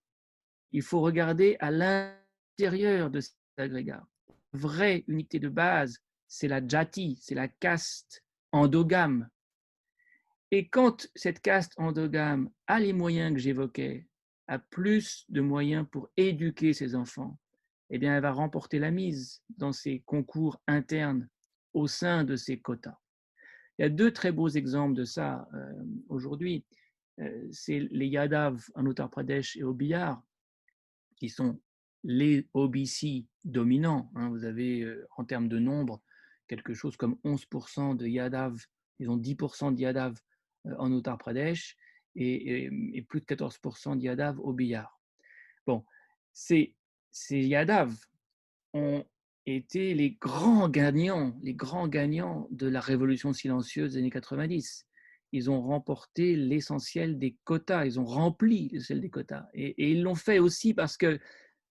Il faut regarder à l'intérieur de ces agrégats. La vraie unité de base, c'est la jati, c'est la caste endogame. Et quand cette caste endogame a les moyens que j'évoquais, a plus de moyens pour éduquer ses enfants, eh bien, elle va remporter la mise dans ces concours internes au sein de ces quotas. Il y a deux très beaux exemples de ça aujourd'hui. C'est les Yadav en Uttar Pradesh et au Bihar, qui sont les OBC dominants. Vous avez, en termes de nombre, quelque chose comme 11% de Yadav, ils ont 10% de Yadav en Uttar Pradesh et plus de 14% de Yadav au Bihar. Bon, ces Yadav ont été les grands gagnants de la révolution silencieuse des années 90. Ils ont remporté l'essentiel des quotas, ils ont rempli l'essentiel des quotas. Et ils l'ont fait aussi parce que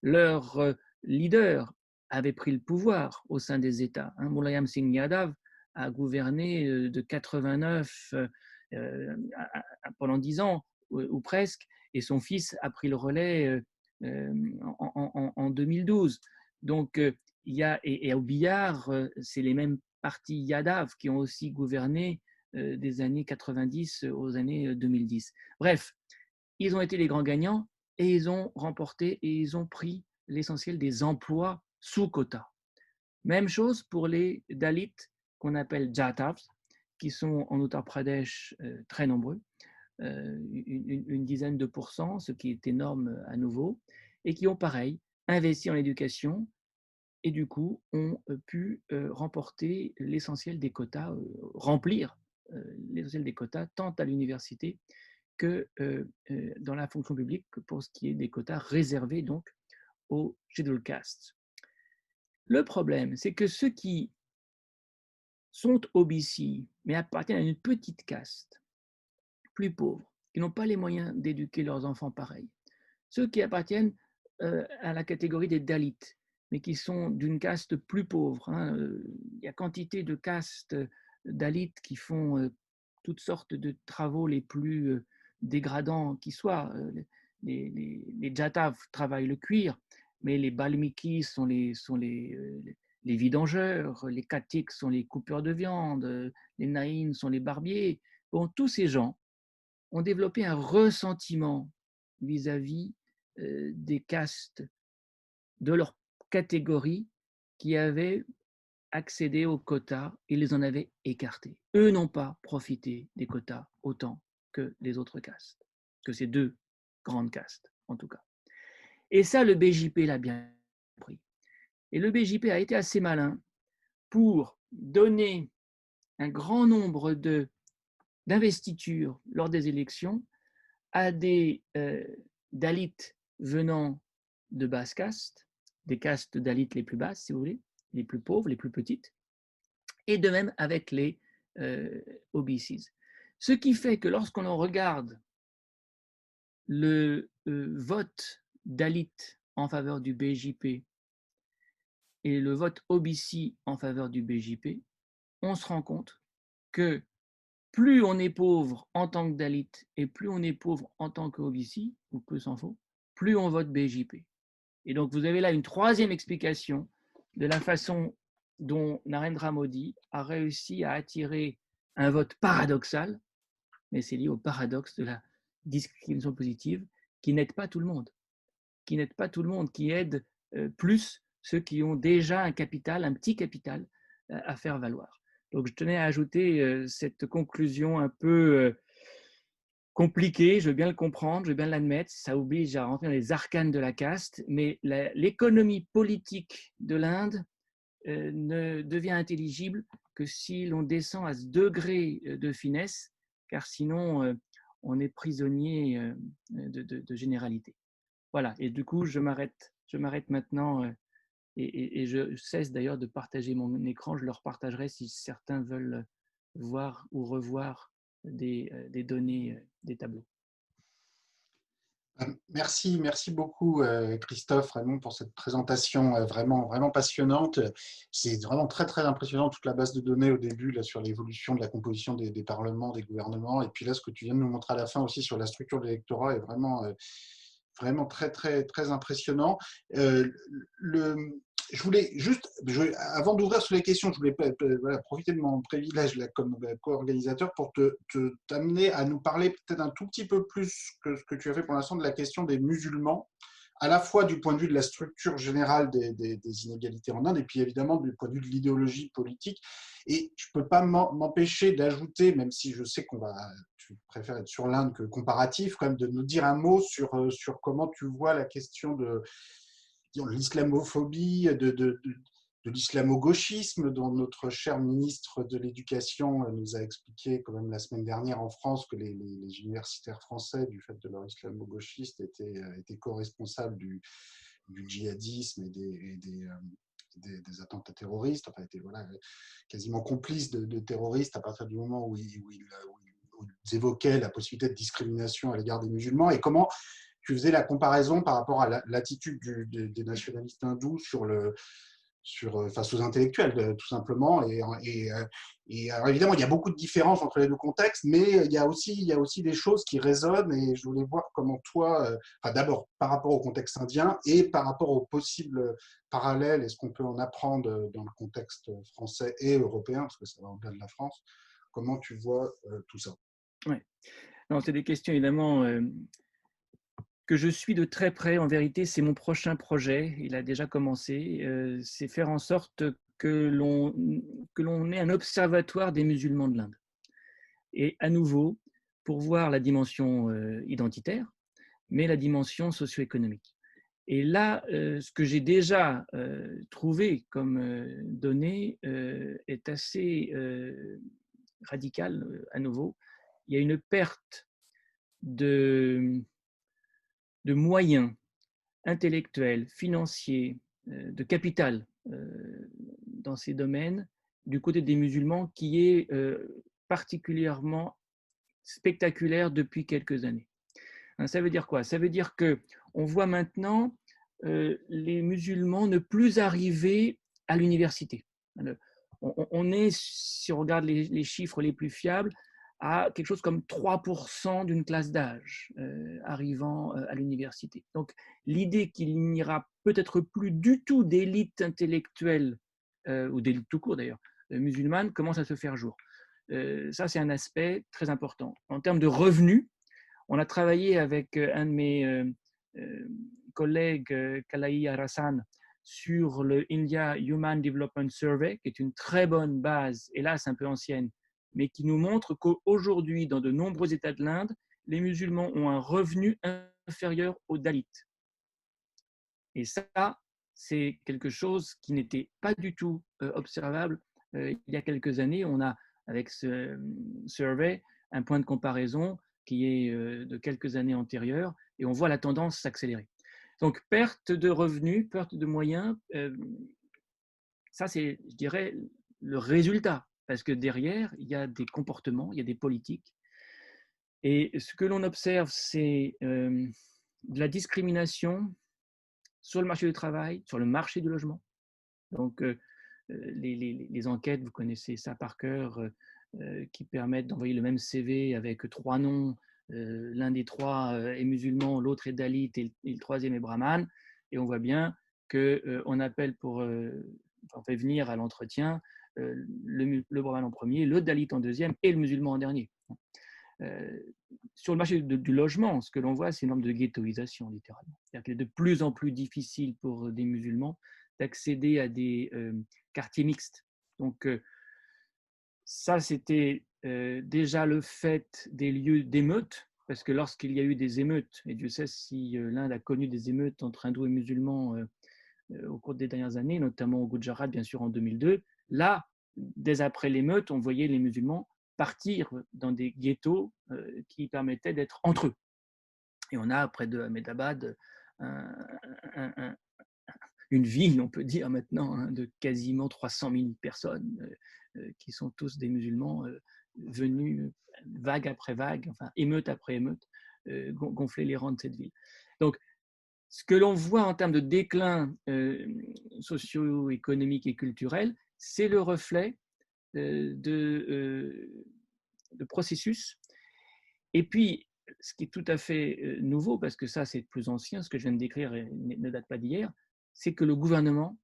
leur leader avait pris le pouvoir au sein des États. Mulayam Singh Yadav a gouverné de 89 pendant 10 ans ou presque, et son fils a pris le relais en 2012. Donc, il y a, et au Bihar, c'est les mêmes partis Yadav qui ont aussi gouverné des années 90 aux années 2010. Bref, ils ont été les grands gagnants et ils ont remporté et ils ont pris l'essentiel des emplois sous quota. Même chose pour les Dalits qu'on appelle Jatavs, qui sont en Uttar Pradesh très nombreux, une dizaine de pourcents, ce qui est énorme à nouveau, et qui ont pareil investi en éducation et du coup ont pu remporter l'essentiel des quotas, remplir l'essentiel des quotas tant à l'université que dans la fonction publique pour ce qui est des quotas réservés donc aux scheduled castes. Le problème, c'est que ceux qui sont OBC, mais appartiennent à une petite caste, plus pauvres, qui n'ont pas les moyens d'éduquer leurs enfants pareil, ceux qui appartiennent à la catégorie des Dalits, mais qui sont d'une caste plus pauvre. Il y a quantité de castes Dalits qui font toutes sortes de travaux les plus dégradants qui soient. Les Jatav travaillent le cuir, mais les Balmikis sont les vidangeurs, les Katiks sont les coupeurs de viande, les Naïns sont les barbiers. Bon, tous ces gens ont développé un ressentiment vis-à-vis des castes de leur catégorie qui avaient accédé aux quotas et les en avaient écartés. Eux n'ont pas profité des quotas autant que les autres castes, que ces deux grandes castes en tout cas. Et ça, le BJP l'a bien compris. Et le BJP a été assez malin pour donner un grand nombre d'investitures lors des élections à des Dalits venant de basse caste, des castes Dalits les plus basses, si vous voulez, les plus pauvres, les plus petites, et de même avec les OBCs. Ce qui fait que lorsqu'on regarde le vote Dalit en faveur du BJP et le vote OBC en faveur du BJP, on se rend compte que plus on est pauvre en tant que Dalit et plus on est pauvre en tant que OBC, ou peu s'en faut, plus on vote BJP. Et donc, vous avez là une troisième explication de la façon dont Narendra Modi a réussi à attirer un vote paradoxal, mais c'est lié au paradoxe de la discrimination positive, qui n'aide pas tout le monde, qui aide plus ceux qui ont déjà un capital, un petit capital à faire valoir. Donc, je tenais à ajouter cette conclusion un peu compliquée, je veux bien le comprendre, je veux bien l'admettre, ça oblige à rentrer dans les arcanes de la caste, mais l'économie politique de l'Inde ne devient intelligible que si l'on descend à ce degré de finesse, car sinon on est prisonnier de généralité. Voilà, et du coup je m'arrête maintenant et je cesse d'ailleurs de partager mon écran, je leur partagerai si certains veulent voir ou revoir des données, des tableaux. Merci, merci beaucoup Christophe, vraiment pour cette présentation vraiment, vraiment passionnante. C'est vraiment très, très impressionnant toute la base de données au début là, sur l'évolution de la composition des parlements, des gouvernements. Et puis là, ce que tu viens de nous montrer à la fin aussi sur la structure de l'électorat est vraiment, vraiment très, très, très impressionnant. Le, je voulais juste, avant d'ouvrir sur les questions, je voulais voilà, profiter de mon privilège là, comme co-organisateur pour t'amener à nous parler peut-être un tout petit peu plus que ce que tu as fait pour l'instant de la question des musulmans, à la fois du point de vue de la structure générale des inégalités en Inde et puis évidemment du point de vue de l'idéologie politique. Et je ne peux pas m'empêcher d'ajouter, même si je sais tu préfères être sur l'Inde que comparatif, quand même de nous dire un mot sur comment tu vois la question de l'islamophobie, de l'islamo-gauchisme, dont notre cher ministre de l'Éducation nous a expliqué quand même la semaine dernière en France que les universitaires français, du fait de leur islamo-gauchiste, étaient co-responsables du djihadisme et des attentats terroristes, enfin étaient voilà, quasiment complices de terroristes à partir du moment où ils évoquaient la possibilité de discrimination à l'égard des musulmans, et comment tu faisais la comparaison par rapport à l'attitude des nationalistes hindous face aux intellectuels, tout simplement. Et alors évidemment, il y a beaucoup de différences entre les deux contextes, mais il y a aussi des choses qui résonnent, et je voulais voir comment toi, d'abord par rapport au contexte indien et par rapport aux possibles parallèles, et ce qu'on peut en apprendre dans le contexte français et européen, parce que ça va au-delà de la France, comment tu vois tout ça? Ouais. Non, c'est des questions évidemment que je suis de très près. En vérité, c'est mon prochain projet. Il a déjà commencé. C'est faire en sorte que l'on ait un observatoire des musulmans de l'Inde. Et à nouveau, pour voir la dimension identitaire, mais la dimension socio-économique. Et là, ce que j'ai déjà trouvé comme données est assez radical à nouveau. Il y a une perte de moyens intellectuels, financiers, de capital dans ces domaines du côté des musulmans qui est particulièrement spectaculaire depuis quelques années. Ça veut dire quoi? Ça veut dire qu'on voit maintenant les musulmans ne plus arriver à l'université. On est, si on regarde les chiffres les plus fiables, à quelque chose comme 3% d'une classe d'âge arrivant à l'université. Donc, l'idée qu'il n'y aura peut-être plus du tout d'élite intellectuelle, ou d'élite tout court d'ailleurs, musulmane, commence à se faire jour. Ça, c'est un aspect très important. En termes de revenus, on a travaillé avec un de mes collègues, Kalaï Arasan, sur le India Human Development Survey, qui est une très bonne base, hélas un peu ancienne, mais qui nous montre qu'aujourd'hui, dans de nombreux États de l'Inde, les musulmans ont un revenu inférieur aux Dalits. Et ça, c'est quelque chose qui n'était pas du tout observable il y a quelques années. On a, avec ce survey, un point de comparaison qui est de quelques années antérieures, et on voit la tendance s'accélérer. Donc, perte de revenus, perte de moyens, ça c'est, je dirais, le résultat, parce que derrière, il y a des comportements, il y a des politiques Et ce que l'on observe, c'est de la discrimination sur le marché du travail, sur le marché du logement. Donc, les enquêtes, vous connaissez ça par cœur, qui permettent d'envoyer le même CV avec 3 noms. L'un des 3 est musulman, l'autre est dalit et le troisième est brahman. Et on voit bien qu'on appelle on fait venir à l'entretien le brahman en premier, le dalit en deuxième et le musulman en dernier. Sur le marché du logement, ce que l'on voit, c'est une forme de ghettoisation, littéralement. C'est-à-dire qu'il est de plus en plus difficile pour des musulmans d'accéder à des quartiers mixtes. Donc, ça, c'était déjà le fait des lieux d'émeutes, parce que lorsqu'il y a eu des émeutes, et Dieu sait si l'Inde a connu des émeutes entre hindous et musulmans au cours des dernières années, notamment au Gujarat, bien sûr, en 2002, là, dès après l'émeute, on voyait les musulmans partir dans des ghettos qui permettaient d'être entre eux. Et on a près de Ahmedabad une ville, on peut dire maintenant, de quasiment 300 000 personnes qui sont tous des musulmans venus vague après vague, enfin émeute après émeute, gonfler les rangs de cette ville. Donc, ce que l'on voit en termes de déclin socio-économique et culturel, c'est le reflet de processus. Et puis, ce qui est tout à fait nouveau, parce que ça c'est plus ancien, ce que je viens de décrire ne date pas d'hier, c'est que les gouvernements,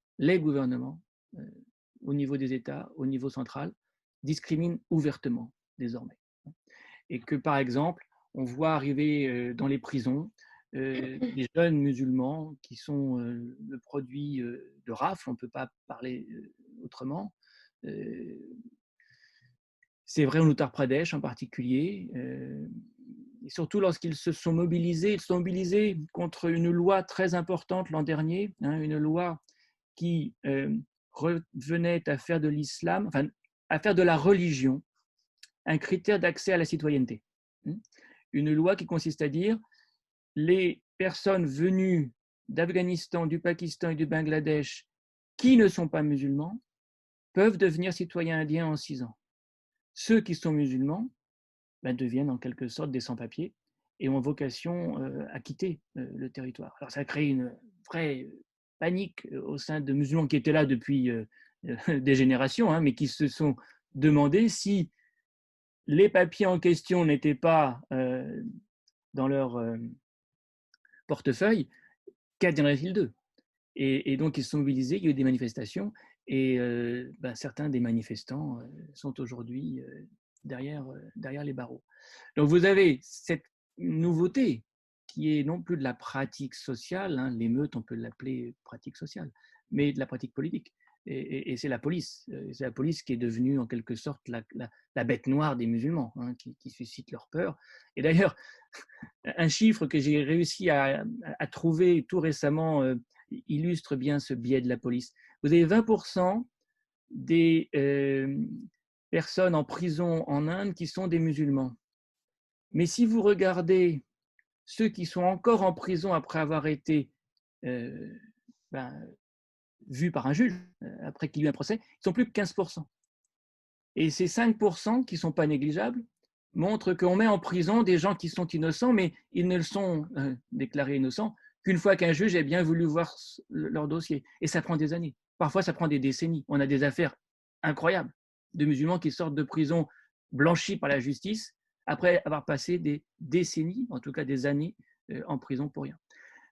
au niveau des États, au niveau central, discriminent ouvertement désormais. Et que par exemple, on voit arriver dans les prisons des jeunes musulmans qui sont le produit de rafles, on ne peut pas parler autrement. C'est vrai en Uttar Pradesh en particulier, et surtout lorsqu'ils se sont mobilisés, contre une loi très importante l'an dernier, une loi qui revenait à faire de l'islam, enfin, à faire de la religion un critère d'accès à la citoyenneté. Une loi qui consiste à dire les personnes venues d'Afghanistan, du Pakistan et du Bangladesh qui ne sont pas musulmans peuvent devenir citoyens indiens en 6 ans. Ceux qui sont musulmans deviennent en quelque sorte des sans-papiers et ont vocation à quitter le territoire. Alors ça crée une vraie panique au sein de musulmans qui étaient là depuis des générations, mais qui se sont demandé si les papiers en question n'étaient pas dans leur portefeuille, qu'adviendrait-il d'eux ? Et donc, ils se sont mobilisés, il y a eu des manifestations, et certains des manifestants sont aujourd'hui derrière les barreaux. Donc, vous avez cette nouveauté qui est non plus de la pratique sociale, l'émeute, on peut l'appeler pratique sociale, mais de la pratique politique. Et c'est la police. C'est la police qui est devenue en quelque sorte la bête noire des musulmans, qui suscite leur peur. Et d'ailleurs, un chiffre que j'ai réussi à trouver tout récemment illustre bien ce biais de la police. Vous avez 20% des personnes en prison en Inde qui sont des musulmans. Mais si vous regardez ceux qui sont encore en prison après avoir été vus par un juge, après qu'il y ait eu un procès, ils ne sont plus que 15%. Et ces 5% qui ne sont pas négligeables montrent qu'on met en prison des gens qui sont innocents, mais ils ne le sont déclarés innocents qu'une fois qu'un juge a bien voulu voir leur dossier. Et ça prend des années. Parfois, ça prend des décennies. On a des affaires incroyables de musulmans qui sortent de prison blanchis par la justice après avoir passé des décennies, en tout cas des années, en prison pour rien.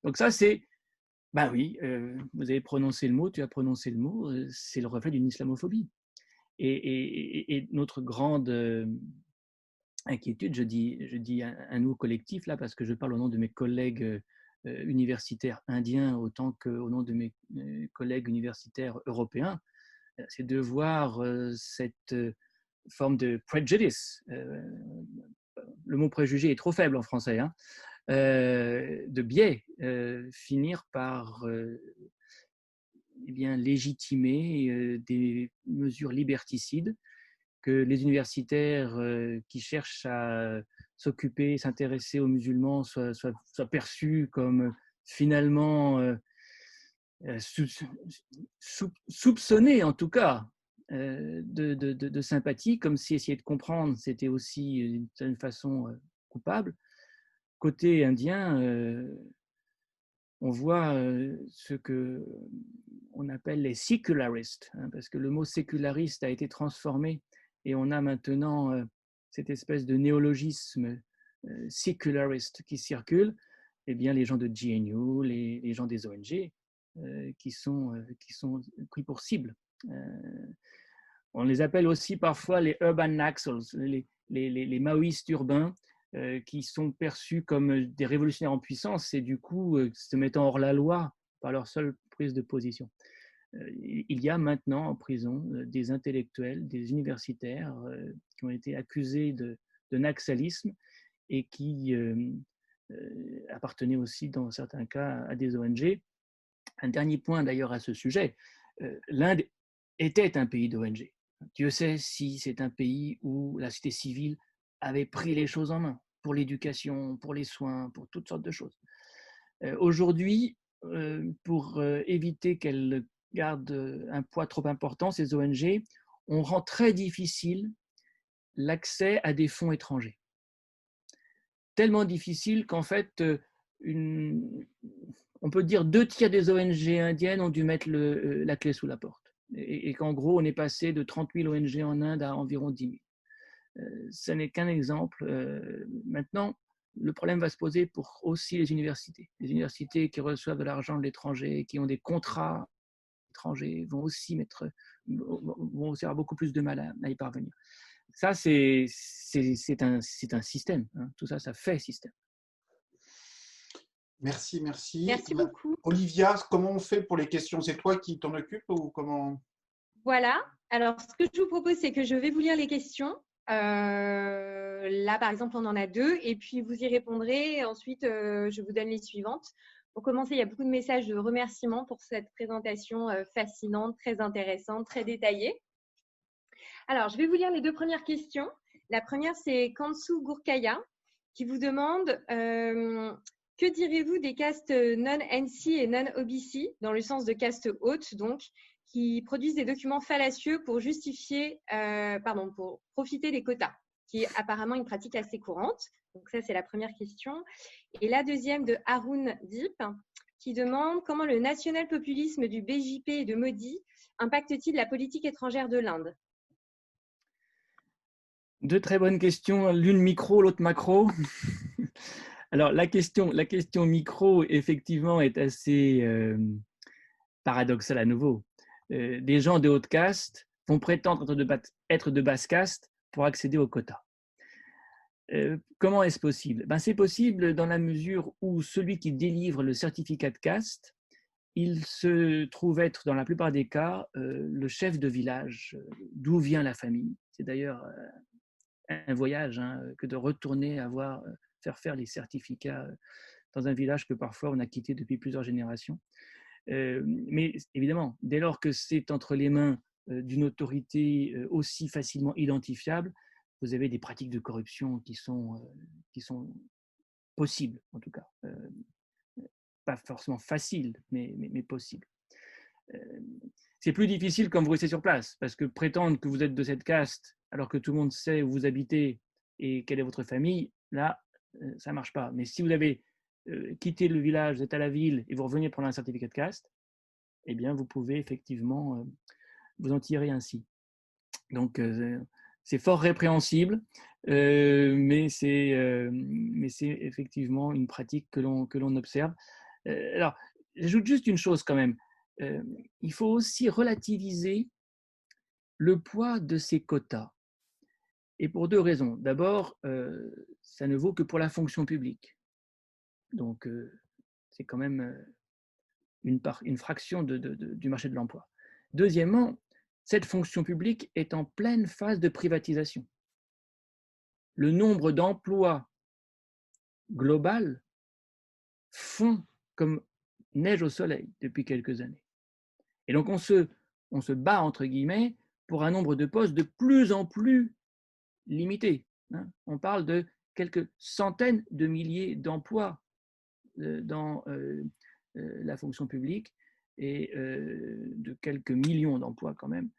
Donc ça, c'est, oui, vous avez prononcé le mot, tu as prononcé le mot, c'est le reflet d'une islamophobie. Et notre grande inquiétude, je dis un nous collectif là, parce que je parle au nom de mes collègues universitaires indiens autant qu'au nom de mes collègues universitaires européens, c'est de voir cette forme de prejudice, le mot préjugé est trop faible en français, de biais, finir par légitimer des mesures liberticides que les universitaires qui cherchent à s'occuper, s'intéresser aux musulmans soient perçus comme finalement soupçonnés en tout cas de sympathie, comme si essayer de comprendre c'était aussi d'une certaine façon coupables. Côté indien, on voit ce qu'on appelle les sécularistes, hein, parce que le mot séculariste a été transformé et on a maintenant cette espèce de néologisme séculariste qui circule. Eh bien, les gens de GNU, les gens des ONG qui sont pris pour cible. On les appelle aussi parfois les urban Naxals, les maoïstes urbains, qui sont perçus comme des révolutionnaires en puissance et du coup se mettant hors la loi par leur seule prise de position. Il y a maintenant en prison des intellectuels, des universitaires qui ont été accusés de naxalisme et qui appartenaient aussi dans certains cas à des ONG. Un dernier point d'ailleurs à ce sujet, l'Inde était un pays d'ONG. Dieu sait si c'est un pays où la société civile avait pris les choses en main, pour l'éducation, pour les soins, pour toutes sortes de choses. Aujourd'hui, pour éviter qu'elles gardent un poids trop important, ces ONG, on rend très difficile l'accès à des fonds étrangers. Tellement difficile qu'en fait, on peut dire 2/3 des ONG indiennes ont dû mettre la clé sous la porte. Et qu'en gros, on est passé de 30 000 ONG en Inde à environ 10 000. Ce n'est qu'un exemple. Maintenant, le problème va se poser pour aussi les universités. Les universités qui reçoivent de l'argent de l'étranger, qui ont des contrats étrangers, vont aussi avoir beaucoup plus de mal à y parvenir. Ça, c'est un système. Hein. Tout ça, ça fait système. Merci, merci. Merci beaucoup. Olivia, comment on fait pour les questions? C'est toi qui t'en occupes ou comment? Voilà. Alors, ce que je vous propose, c'est que je vais vous lire les questions. Là, par exemple, on en a 2 et puis vous y répondrez. Ensuite, je vous donne les suivantes. Pour commencer, il y a beaucoup de messages de remerciements pour cette présentation fascinante, très intéressante, très détaillée. Alors, je vais vous lire les 2 premières questions. La première, c'est Kansu Gourkaya qui vous demande que direz-vous des castes non-NC et non-OBC, dans le sens de castes hautes, donc, qui produisent des documents fallacieux pour justifier, pour profiter des quotas, qui est apparemment une pratique assez courante. Donc ça, c'est la première question. Et la deuxième de Haroun Deep, qui demande comment le national-populisme du BJP et de Modi impacte-t-il la politique étrangère de l'Inde? 2 très bonnes questions, l'une micro, l'autre macro. Alors, la question micro, effectivement, est assez paradoxale à nouveau. Des gens de haute caste vont prétendre être de basse caste pour accéder aux quotas. Comment est-ce possible? C'est possible dans la mesure où celui qui délivre le certificat de caste, il se trouve être, dans la plupart des cas, le chef de village, d'où vient la famille. C'est d'ailleurs un voyage que de retourner faire les certificats dans un village que parfois on a quitté depuis plusieurs générations. Mais évidemment, dès lors que c'est entre les mains d'une autorité aussi facilement identifiable, vous avez des pratiques de corruption qui sont possibles, en tout cas. Pas forcément faciles, mais possibles. C'est plus difficile quand vous restez sur place, parce que prétendre que vous êtes de cette caste, alors que tout le monde sait où vous habitez et quelle est votre famille, là, ça ne marche pas. Mais si vous avez quitté le village, vous êtes à la ville et vous revenez prendre un certificat de caste, eh bien, vous pouvez effectivement vous en tirer ainsi. Donc, c'est fort répréhensible, mais c'est effectivement une pratique que l'on observe. Alors, j'ajoute juste une chose quand même. Il faut aussi relativiser le poids de ces quotas. Et pour 2 raisons. D'abord, ça ne vaut que pour la fonction publique. Donc, c'est quand même une fraction du marché de l'emploi. Deuxièmement, cette fonction publique est en pleine phase de privatisation. Le nombre d'emplois global fond comme neige au soleil depuis quelques années. Et donc, on se bat, entre guillemets, pour un nombre de postes de plus en plus limité. On parle de quelques centaines de milliers d'emplois dans la fonction publique et de quelques millions d'emplois quand même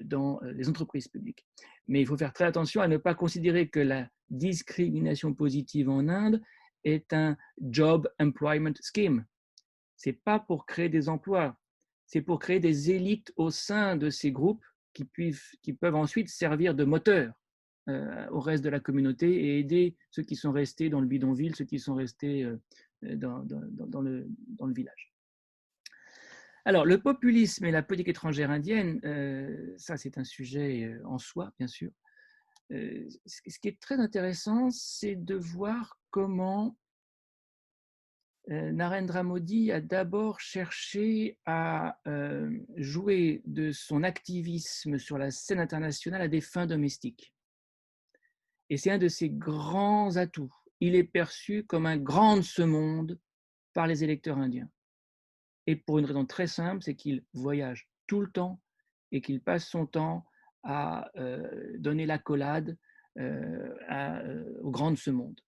dans les entreprises publiques. Mais il faut faire très attention à ne pas considérer que la discrimination positive en Inde est un job employment scheme. Ce n'est pas pour créer des emplois, c'est pour créer des élites au sein de ces groupes qui peuvent ensuite servir de moteur au reste de la communauté et aider ceux qui sont restés dans le bidonville, ceux qui sont restés dans le village. Alors, le populisme et la politique étrangère indienne, ça c'est un sujet en soi, bien sûr. Ce qui est très intéressant, c'est de voir comment Narendra Modi a d'abord cherché à jouer de son activisme sur la scène internationale à des fins domestiques. Et c'est un de ses grands atouts. Il est perçu comme un grand de ce monde par les électeurs indiens. Et pour une raison très simple, c'est qu'il voyage tout le temps et qu'il passe son temps à donner l'accolade aux grands de ce monde.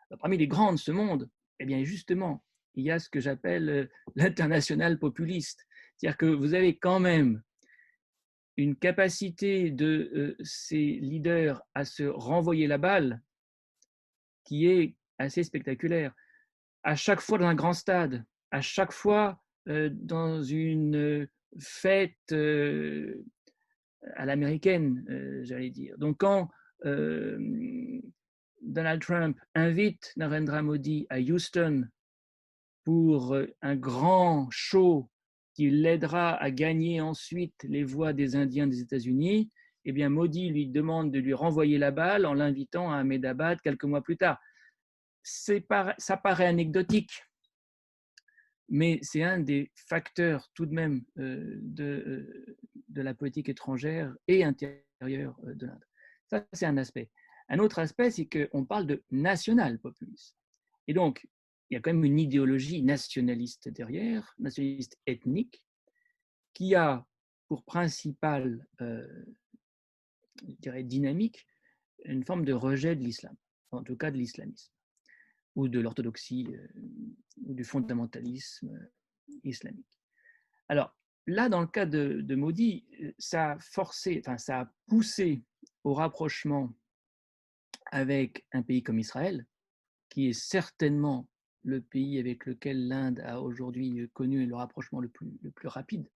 Alors, parmi les grands de ce monde, eh bien justement, il y a ce que j'appelle l'international populiste. C'est-à-dire que vous avez quand même une capacité de ces leaders à se renvoyer la balle qui est assez spectaculaire. À chaque fois dans un grand stade, à chaque fois dans une fête à l'américaine, j'allais dire. Donc quand Donald Trump invite Narendra Modi à Houston pour un grand show qui l'aidera à gagner ensuite les voix des Indiens des États-Unis, eh bien Modi lui demande de lui renvoyer la balle en l'invitant à Ahmedabad quelques mois plus tard. Ça paraît anecdotique, mais c'est un des facteurs tout de même de la politique étrangère et intérieure de l'Inde. Ça, c'est un aspect. Un autre aspect, c'est qu'on parle de national-populisme. Et donc, il y a quand même une idéologie nationaliste derrière, nationaliste ethnique, qui a pour principale je dirais, dynamique une forme de rejet de l'islam, en tout cas de l'islamisme, ou de l'orthodoxie, ou du fondamentalisme islamique. Alors là, dans le cas de Modi, ça a poussé au rapprochement avec un pays comme Israël, qui est certainement le pays avec lequel l'Inde a aujourd'hui connu le rapprochement le plus rapide.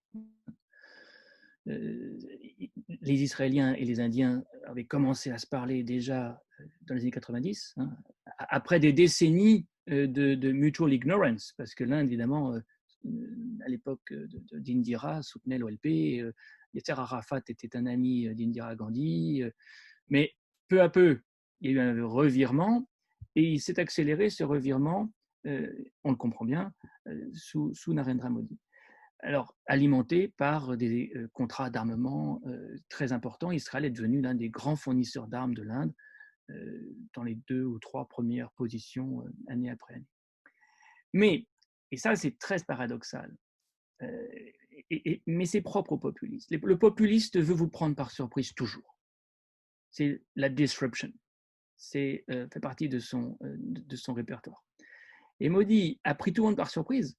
Les Israéliens et les Indiens avaient commencé à se parler déjà dans les années 90, hein, après des décennies de mutual ignorance, parce que l'Inde, évidemment, à l'époque d'Indira, soutenait l'OLP, Yasser Arafat était un ami d'Indira Gandhi, mais peu à peu, il y a eu un revirement, et il s'est accéléré, ce revirement, on le comprend bien, sous Narendra Modi. Alors, alimenté par des contrats d'armement très importants, Israël est devenu l'un des grands fournisseurs d'armes de l'Inde dans les 2 ou 3 premières positions année après année. Mais, et ça c'est très paradoxal, mais c'est propre au populiste. Le populiste veut vous prendre par surprise toujours. C'est la disruption. C'est fait partie de son répertoire. Et Modi a pris tout le monde par surprise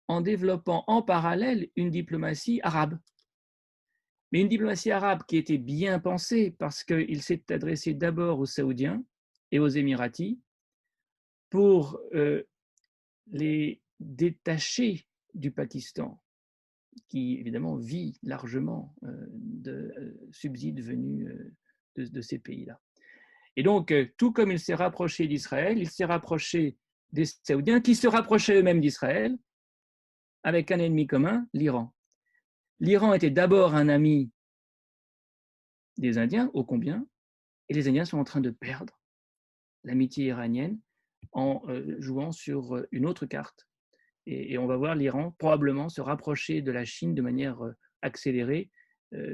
en développant en parallèle une diplomatie arabe. Mais une diplomatie arabe qui était bien pensée parce qu'il s'est adressé d'abord aux Saoudiens et aux Émiratis pour les détacher du Pakistan, qui évidemment vit largement de subsides venus de ces pays-là. Et donc, tout comme il s'est rapproché d'Israël, il s'est rapproché des Saoudiens qui se rapprochaient eux-mêmes d'Israël, avec un ennemi commun, l'Iran. L'Iran était d'abord un ami des Indiens, ô combien, et les Indiens sont en train de perdre l'amitié iranienne en jouant sur une autre carte. Et on va voir l'Iran probablement se rapprocher de la Chine de manière accélérée,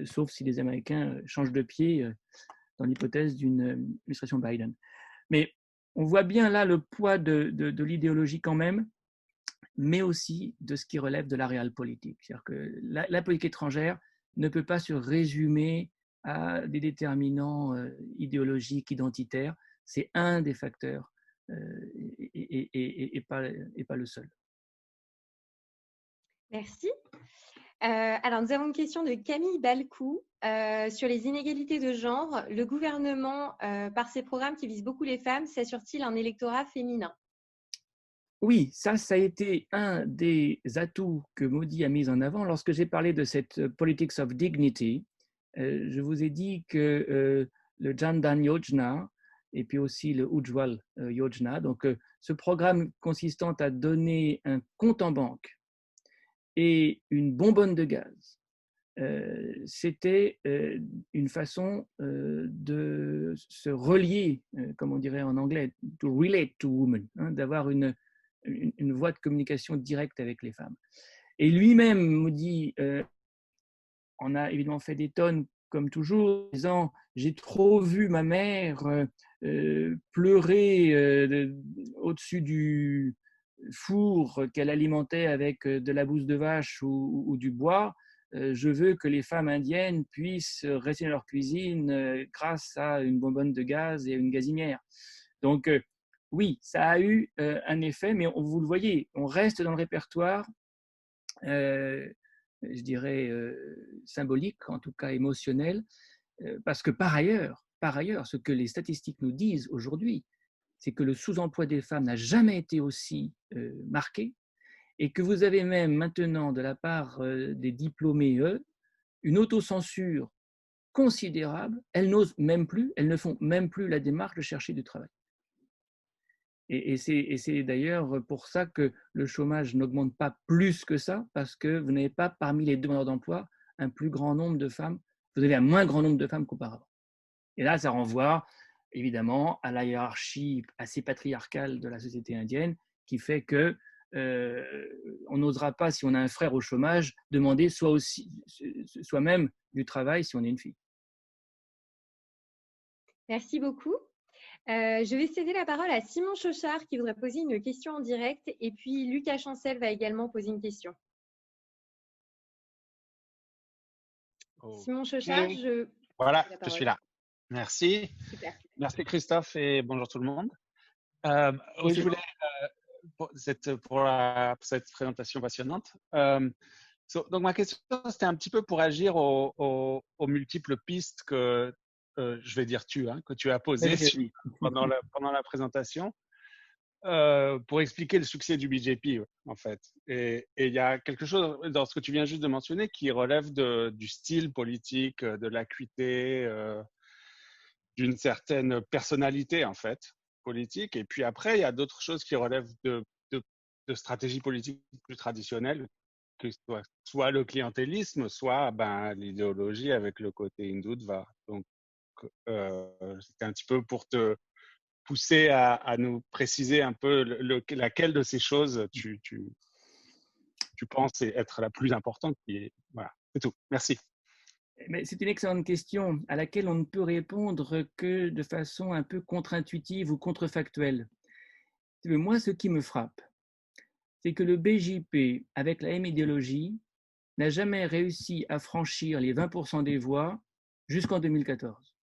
sauf si les Américains changent de pied dans l'hypothèse d'une administration Biden. Mais on voit bien là le poids de l'idéologie quand même, mais aussi de ce qui relève de la réelle politique. C'est-à-dire que la politique étrangère ne peut pas se résumer à des déterminants idéologiques, identitaires. C'est un des facteurs et pas le seul. Merci. Alors, nous avons une question de Camille Balcou sur les inégalités de genre. Le gouvernement, par ses programmes qui visent beaucoup les femmes, s'assure-t-il un électorat féminin? Oui, ça a été un des atouts que Modi a mis en avant lorsque j'ai parlé de cette Politics of Dignity. Je vous ai dit que le Jan Dhan Yojana et puis aussi le Ujjwal Yojana, donc ce programme consistant à donner un compte en banque et une bonbonne de gaz, c'était une façon de se relier, comme on dirait en anglais, to relate to women, hein, d'avoir une voie de communication directe avec les femmes. Et lui-même me dit, on a évidemment fait des tonnes, comme toujours, en disant, j'ai trop vu ma mère pleurer au-dessus du four qu'elle alimentait avec de la bouse de vache ou du bois. Je veux que les femmes indiennes puissent rester dans leur cuisine grâce à une bonbonne de gaz et à une gazinière. Donc, oui, ça a eu un effet, mais vous le voyez, on reste dans le répertoire, je dirais, symbolique, en tout cas émotionnel, parce que par ailleurs, ce que les statistiques nous disent aujourd'hui, c'est que le sous-emploi des femmes n'a jamais été aussi marqué et que vous avez même maintenant de la part des diplômés, une autocensure considérable. Elles n'osent même plus, elles ne font même plus la démarche de chercher du travail. Et c'est d'ailleurs pour ça que le chômage n'augmente pas plus que ça, parce que vous n'avez pas parmi les demandeurs d'emploi un plus grand nombre de femmes, vous avez un moins grand nombre de femmes qu'auparavant. Et là, ça renvoie évidemment à la hiérarchie assez patriarcale de la société indienne qui fait que on n'osera pas, si on a un frère au chômage, demander soi-même du travail si on est une fille. Merci beaucoup. Je vais céder la parole à Simon Chauchard qui voudrait poser une question en direct et puis Lucas Chancel va également poser une question. Simon Chauchard, Voilà, je suis là. Merci. Super. Merci Christophe et bonjour tout le monde. Oui, je voulais, pour cette présentation passionnante. Donc ma question, c'était un petit peu pour agir aux multiples pistes que je vais dire que tu as posées pendant la présentation. Pour expliquer le succès du BJP, en fait. Et il y a quelque chose dans ce que tu viens juste de mentionner qui relève du style politique, de l'acuité, d'une certaine personnalité, en fait, politique. Et puis après, il y a d'autres choses qui relèvent de stratégies politiques plus traditionnelles, que soit le clientélisme, soit l'idéologie avec le côté hindou-dva. Donc, c'était un petit peu pour te pousser à nous préciser un peu laquelle de ces choses tu penses être la plus importante. Voilà, c'est tout. Merci. C'est une excellente question à laquelle on ne peut répondre que de façon un peu contre-intuitive ou contrefactuelle. Moi, ce qui me frappe, c'est que le BJP, avec la même idéologie, n'a jamais réussi à franchir les 20% des voix jusqu'en 2014.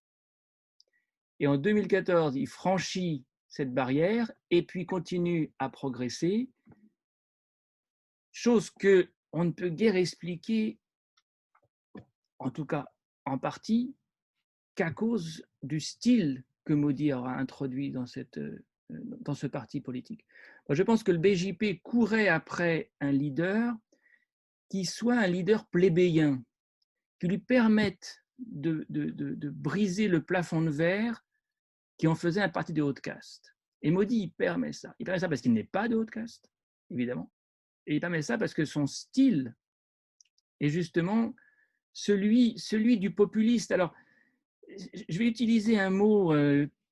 Et en 2014, il franchit cette barrière et puis continue à progresser, chose qu'on ne peut guère expliquer, en tout cas en partie, qu'à cause du style que Modi aura introduit dans ce parti politique. Moi, je pense que le BJP courait après un leader qui soit un leader plébéien, qui lui permette de briser le plafond de verre qui en faisait un parti de haute caste. Et Modi, il permet ça. Il permet ça parce qu'il n'est pas de haute caste, évidemment. Et il permet ça parce que son style est justement celui du populiste. Alors, je vais utiliser un mot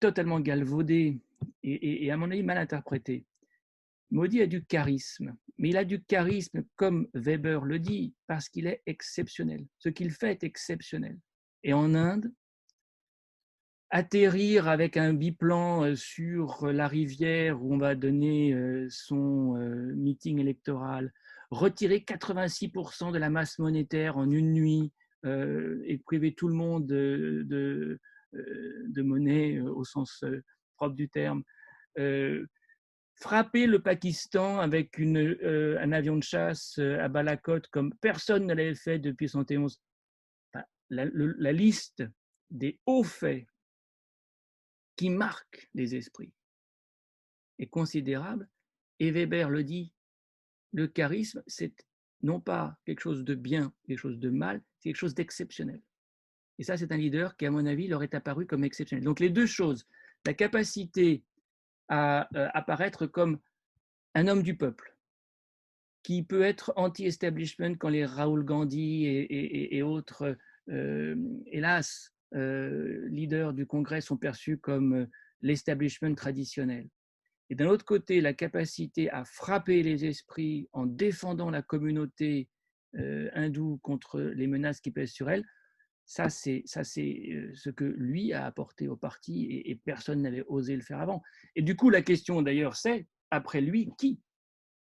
totalement galvaudé et à mon avis mal interprété. Modi a du charisme, mais il a du charisme, comme Weber le dit, parce qu'il est exceptionnel. Ce qu'il fait est exceptionnel. Et en Inde, atterrir avec un biplan sur la rivière où on va donner son meeting électoral, retirer 86% de la masse monétaire en une nuit et priver tout le monde de monnaie au sens propre du terme, frapper le Pakistan avec un avion de chasse à Balakot comme personne ne l'avait fait depuis 1971. La liste des hauts faits qui marquent les esprits est considérable. Et Weber le dit, le charisme, c'est non pas quelque chose de bien, quelque chose de mal, c'est quelque chose d'exceptionnel. Et ça, c'est un leader qui, à mon avis, leur est apparu comme exceptionnel. Donc les deux choses, la capacité à apparaître comme un homme du peuple, qui peut être anti-establishment quand les Rahul Gandhi et autres, hélas, leaders du Congrès sont perçus comme l'establishment traditionnel. Et d'un autre côté, la capacité à frapper les esprits en défendant la communauté hindoue contre les menaces qui pèsent sur elle, ça c'est ce que lui a apporté au parti et personne n'avait osé le faire avant. Et du coup, la question d'ailleurs, c'est, après lui, qui ?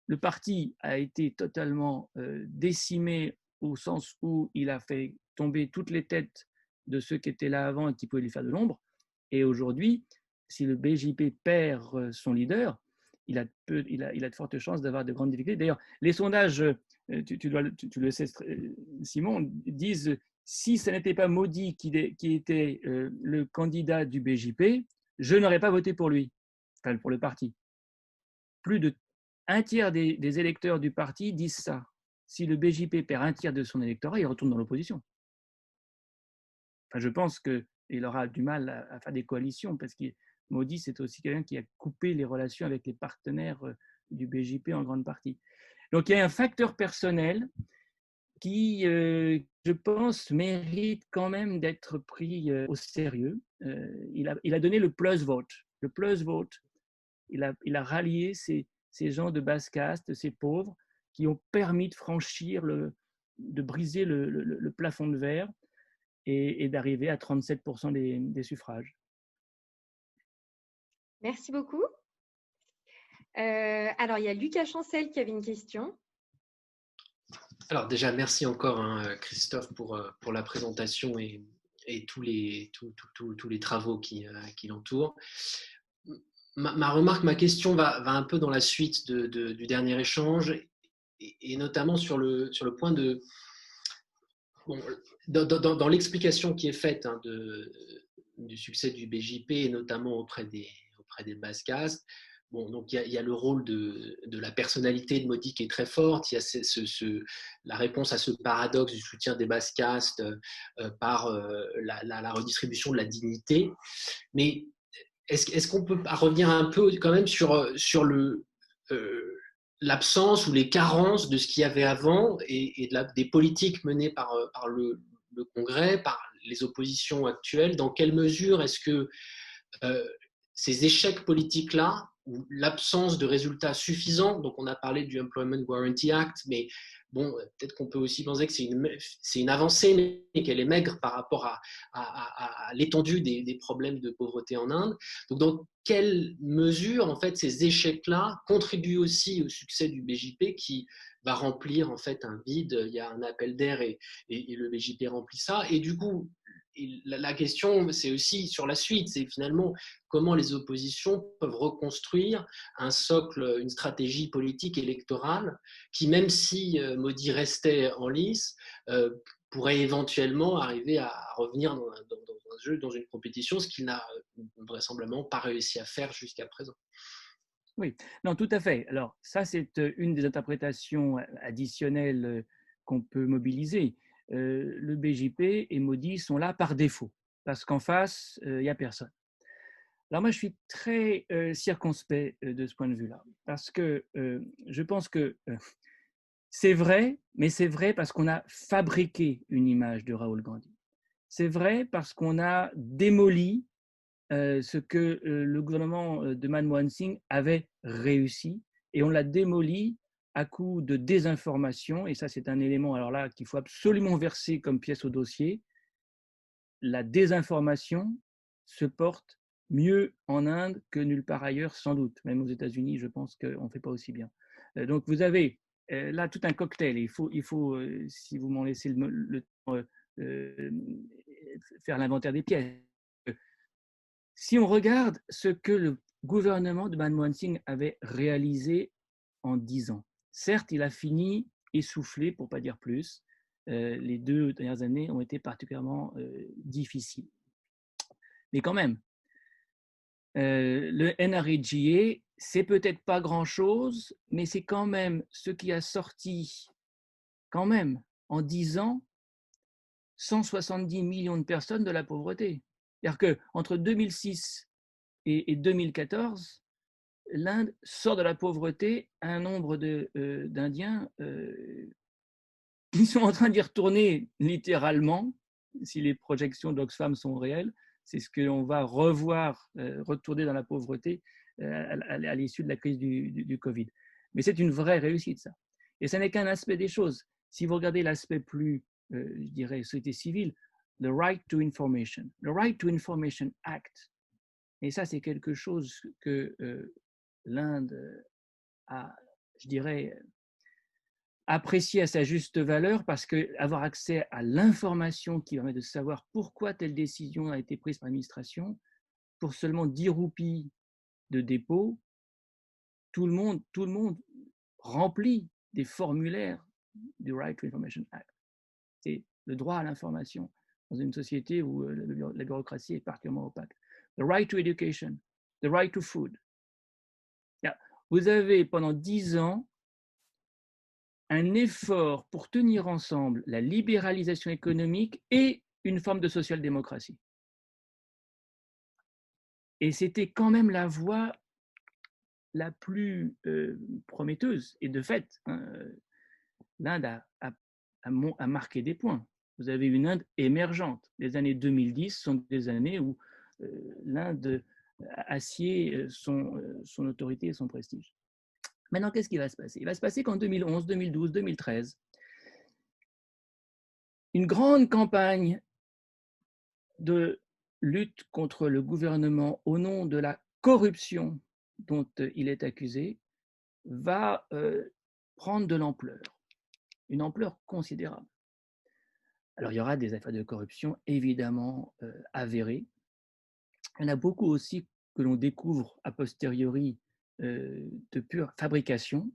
Le parti a été totalement décimé au sens où il a fait tomber toutes les têtes de ceux qui étaient là avant et qui pouvaient lui faire de l'ombre. Et aujourd'hui, si le BJP perd son leader, il a de fortes chances d'avoir de grandes difficultés. D'ailleurs, les sondages, tu le sais, Simon, disent si ce n'était pas Modi qui était le candidat du BJP, je n'aurais pas voté pour lui, enfin pour le parti. Plus de un tiers des électeurs du parti disent ça. Si le BJP perd un tiers de son électorat, il retourne dans l'opposition. Enfin, je pense qu'il aura du mal à faire des coalitions parce que Modi, c'est aussi quelqu'un qui a coupé les relations avec les partenaires du BJP en grande partie. Donc, il y a un facteur personnel qui, je pense, mérite quand même d'être pris au sérieux. Il a donné le plus vote. Le plus vote, il a rallié ces gens de basse caste, ces pauvres, qui ont permis de franchir, de briser le plafond de verre et d'arriver à 37% des suffrages. Merci beaucoup. Alors, il y a Lucas Chancel qui avait une question. Alors déjà, merci encore Christophe pour la présentation et tous les travaux qui l'entourent. Ma remarque, ma question va un peu dans la suite du dernier échange et notamment sur le point de… Bon, dans l'explication qui est faite du succès du BJP et notamment auprès des basses castes, bon, donc il y a le rôle de la personnalité de Modi qui est très forte, il y a la réponse à ce paradoxe du soutien des basses castes par la redistribution de la dignité. Mais est-ce qu'on peut revenir un peu quand même sur l'absence ou les carences de ce qu'il y avait avant et des politiques menées par le Congrès, par les oppositions actuelles? Dans quelle mesure est-ce que ces échecs politiques-là, ou l'absence de résultats suffisants, donc on a parlé du Employment Guarantee Act, mais bon, peut-être qu'on peut aussi penser que c'est une avancée, mais qu'elle est maigre par rapport à l'étendue des problèmes de pauvreté en Inde. Donc, dans quelle mesure, en fait, ces échecs-là contribuent aussi au succès du BJP qui va remplir, en fait, un vide? Il y a un appel d'air et le BJP remplit ça. Et du coup, la question, c'est aussi sur la suite, c'est finalement comment les oppositions peuvent reconstruire un socle, une stratégie politique électorale qui, même si Modi restait en lice, pourrait éventuellement arriver à revenir dans un jeu, dans une compétition, ce qu'il n'a vraisemblablement pas réussi à faire jusqu'à présent. Oui, non, tout à fait. Alors, ça, c'est une des interprétations additionnelles qu'on peut mobiliser. Le BJP et Modi sont là par défaut, parce qu'en face, il n'y a personne. Alors moi, je suis très circonspect de ce point de vue-là, parce que je pense que c'est vrai, mais c'est vrai parce qu'on a fabriqué une image de Rahul Gandhi. C'est vrai parce qu'on a démoli ce que le gouvernement de Manmohan Singh avait réussi, et on l'a démoli à coup de désinformation, et ça c'est un élément alors là qu'il faut absolument verser comme pièce au dossier. La désinformation se porte mieux en Inde que nulle part ailleurs, sans doute. Même aux États-Unis, je pense qu'on ne fait pas aussi bien. Donc vous avez là tout un cocktail. Il faut si vous m'en laissez le temps, faire l'inventaire des pièces. Si on regarde ce que le gouvernement de Manmohan Singh avait réalisé en 10 ans. Certes, il a fini essoufflé, pour ne pas dire plus. Les 2 dernières années ont été particulièrement difficiles. Mais quand même, le NREGA, c'est peut-être pas grand-chose, mais c'est quand même ce qui a sorti, quand même, en 10 ans, 170 millions de personnes de la pauvreté. C'est-à-dire qu'entre 2006 et 2014, l'Inde sort de la pauvreté un nombre d'Indiens qui sont en train d'y retourner littéralement, si les projections d'Oxfam sont réelles. C'est ce qu'on va revoir retourner dans la pauvreté à l'issue de la crise du Covid. Mais c'est une vraie réussite, ça. Et ça n'est qu'un aspect des choses. Si vous regardez l'aspect plus, je dirais, société civile, le Right to Information. Le Right to Information Act, et ça, c'est quelque chose que l'Inde a, je dirais, apprécié à sa juste valeur, parce qu'avoir accès à l'information qui permet de savoir pourquoi telle décision a été prise par l'administration, pour seulement 10 roupies de dépôt, tout le monde remplit des formulaires du Right to Information Act. C'est le droit à l'information dans une société où la bureaucratie est particulièrement opaque. The right to education, the right to food. Vous avez pendant 10 ans un effort pour tenir ensemble la libéralisation économique et une forme de social-démocratie. Et c'était quand même la voie la plus prometteuse. Et de fait, l'Inde a marqué des points. Vous avez une Inde émergente. Les années 2010 sont des années où l'Inde assied son autorité et son prestige. Maintenant, qu'est-ce qui va se passer? Il va se passer qu'en 2011, 2012, 2013, une grande campagne de lutte contre le gouvernement au nom de la corruption dont il est accusé va prendre de l'ampleur, une ampleur considérable. Alors, il y aura des affaires de corruption évidemment avérées. Il y en a beaucoup aussi que l'on découvre a posteriori de pure fabrication.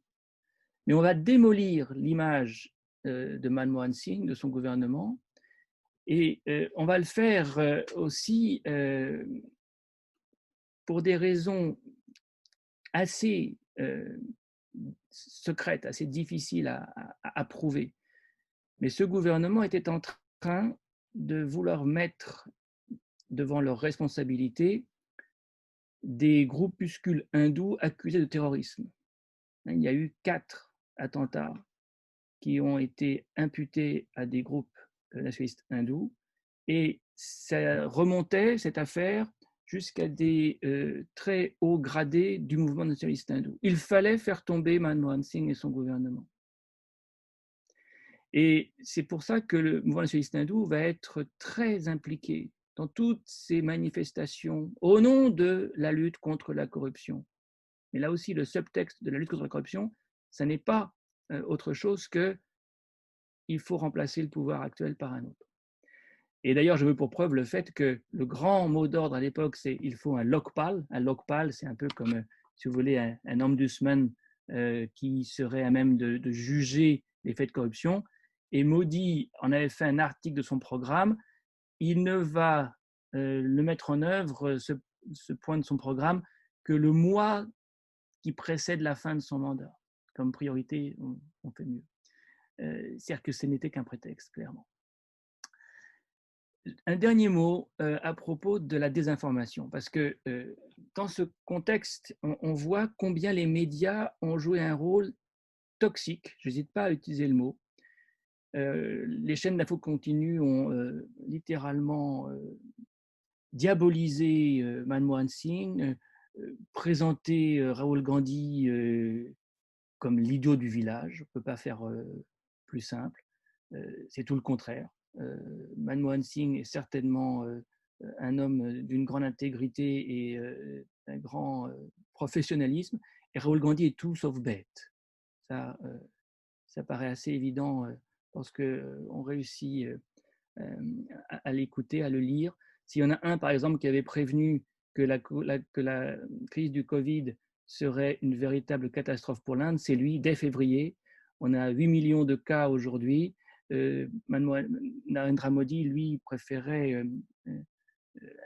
Mais on va démolir l'image de Manmohan Singh, de son gouvernement, et on va le faire aussi pour des raisons assez secrètes, assez difficiles à prouver. Mais ce gouvernement était en train de vouloir mettre devant leurs responsabilités des groupuscules hindous accusés de terrorisme. Il y a eu 4 attentats qui ont été imputés à des groupes nationalistes hindous, et ça remontait, cette affaire, jusqu'à des très hauts gradés du mouvement nationaliste hindou. Il fallait faire tomber Manmohan Singh et son gouvernement. Et c'est pour ça que le mouvement nationaliste hindou va être très impliqué dans toutes ces manifestations au nom de la lutte contre la corruption. Mais là aussi, le subtexte de la lutte contre la corruption, ça n'est pas autre chose que il faut remplacer le pouvoir actuel par un autre. Et d'ailleurs, je veux pour preuve le fait que le grand mot d'ordre à l'époque, c'est il faut un Lokpal. Un Lokpal, c'est un peu comme, si vous voulez, un ombudsman qui serait à même de juger les faits de corruption. Et Modi en avait fait un article de son programme. Il ne va le mettre en œuvre, ce point de son programme, que le mois qui précède la fin de son mandat. Comme priorité, on fait mieux. C'est-à-dire que ce n'était qu'un prétexte, clairement. Un dernier mot à propos de la désinformation, parce que dans ce contexte, on voit combien les médias ont joué un rôle toxique, je n'hésite pas à utiliser le mot. Les chaînes d'info continue ont littéralement diabolisé Manmohan Singh, présenté Rahul Gandhi comme l'idiot du village. On ne peut pas faire plus simple. C'est tout le contraire. Manmohan Singh est certainement un homme d'une grande intégrité et d'un grand professionnalisme. Et Rahul Gandhi est tout sauf bête. Ça paraît assez évident lorsqu'on réussit à l'écouter, à le lire. S'il y en a un, par exemple, qui avait prévenu que la crise du Covid serait une véritable catastrophe pour l'Inde, c'est lui, dès février. On a 8 millions de cas aujourd'hui. Narendra Modi, lui, préférait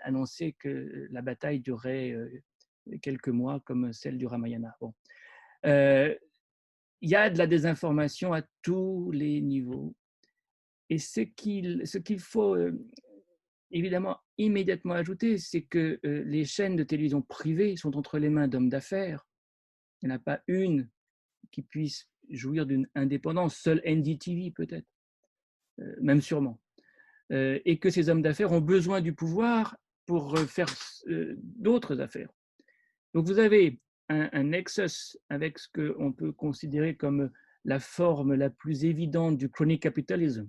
annoncer que la bataille durait quelques mois, comme celle du Ramayana. Bon. Il y a de la désinformation à tous les niveaux. Et ce qu'il faut évidemment immédiatement ajouter, c'est que les chaînes de télévision privées sont entre les mains d'hommes d'affaires. Il n'y en a pas une qui puisse jouir d'une indépendance, seul NDTV peut-être, même sûrement. Et que ces hommes d'affaires ont besoin du pouvoir pour faire d'autres affaires. Donc vous avez un nexus avec ce qu'on peut considérer comme la forme la plus évidente du crony capitalism.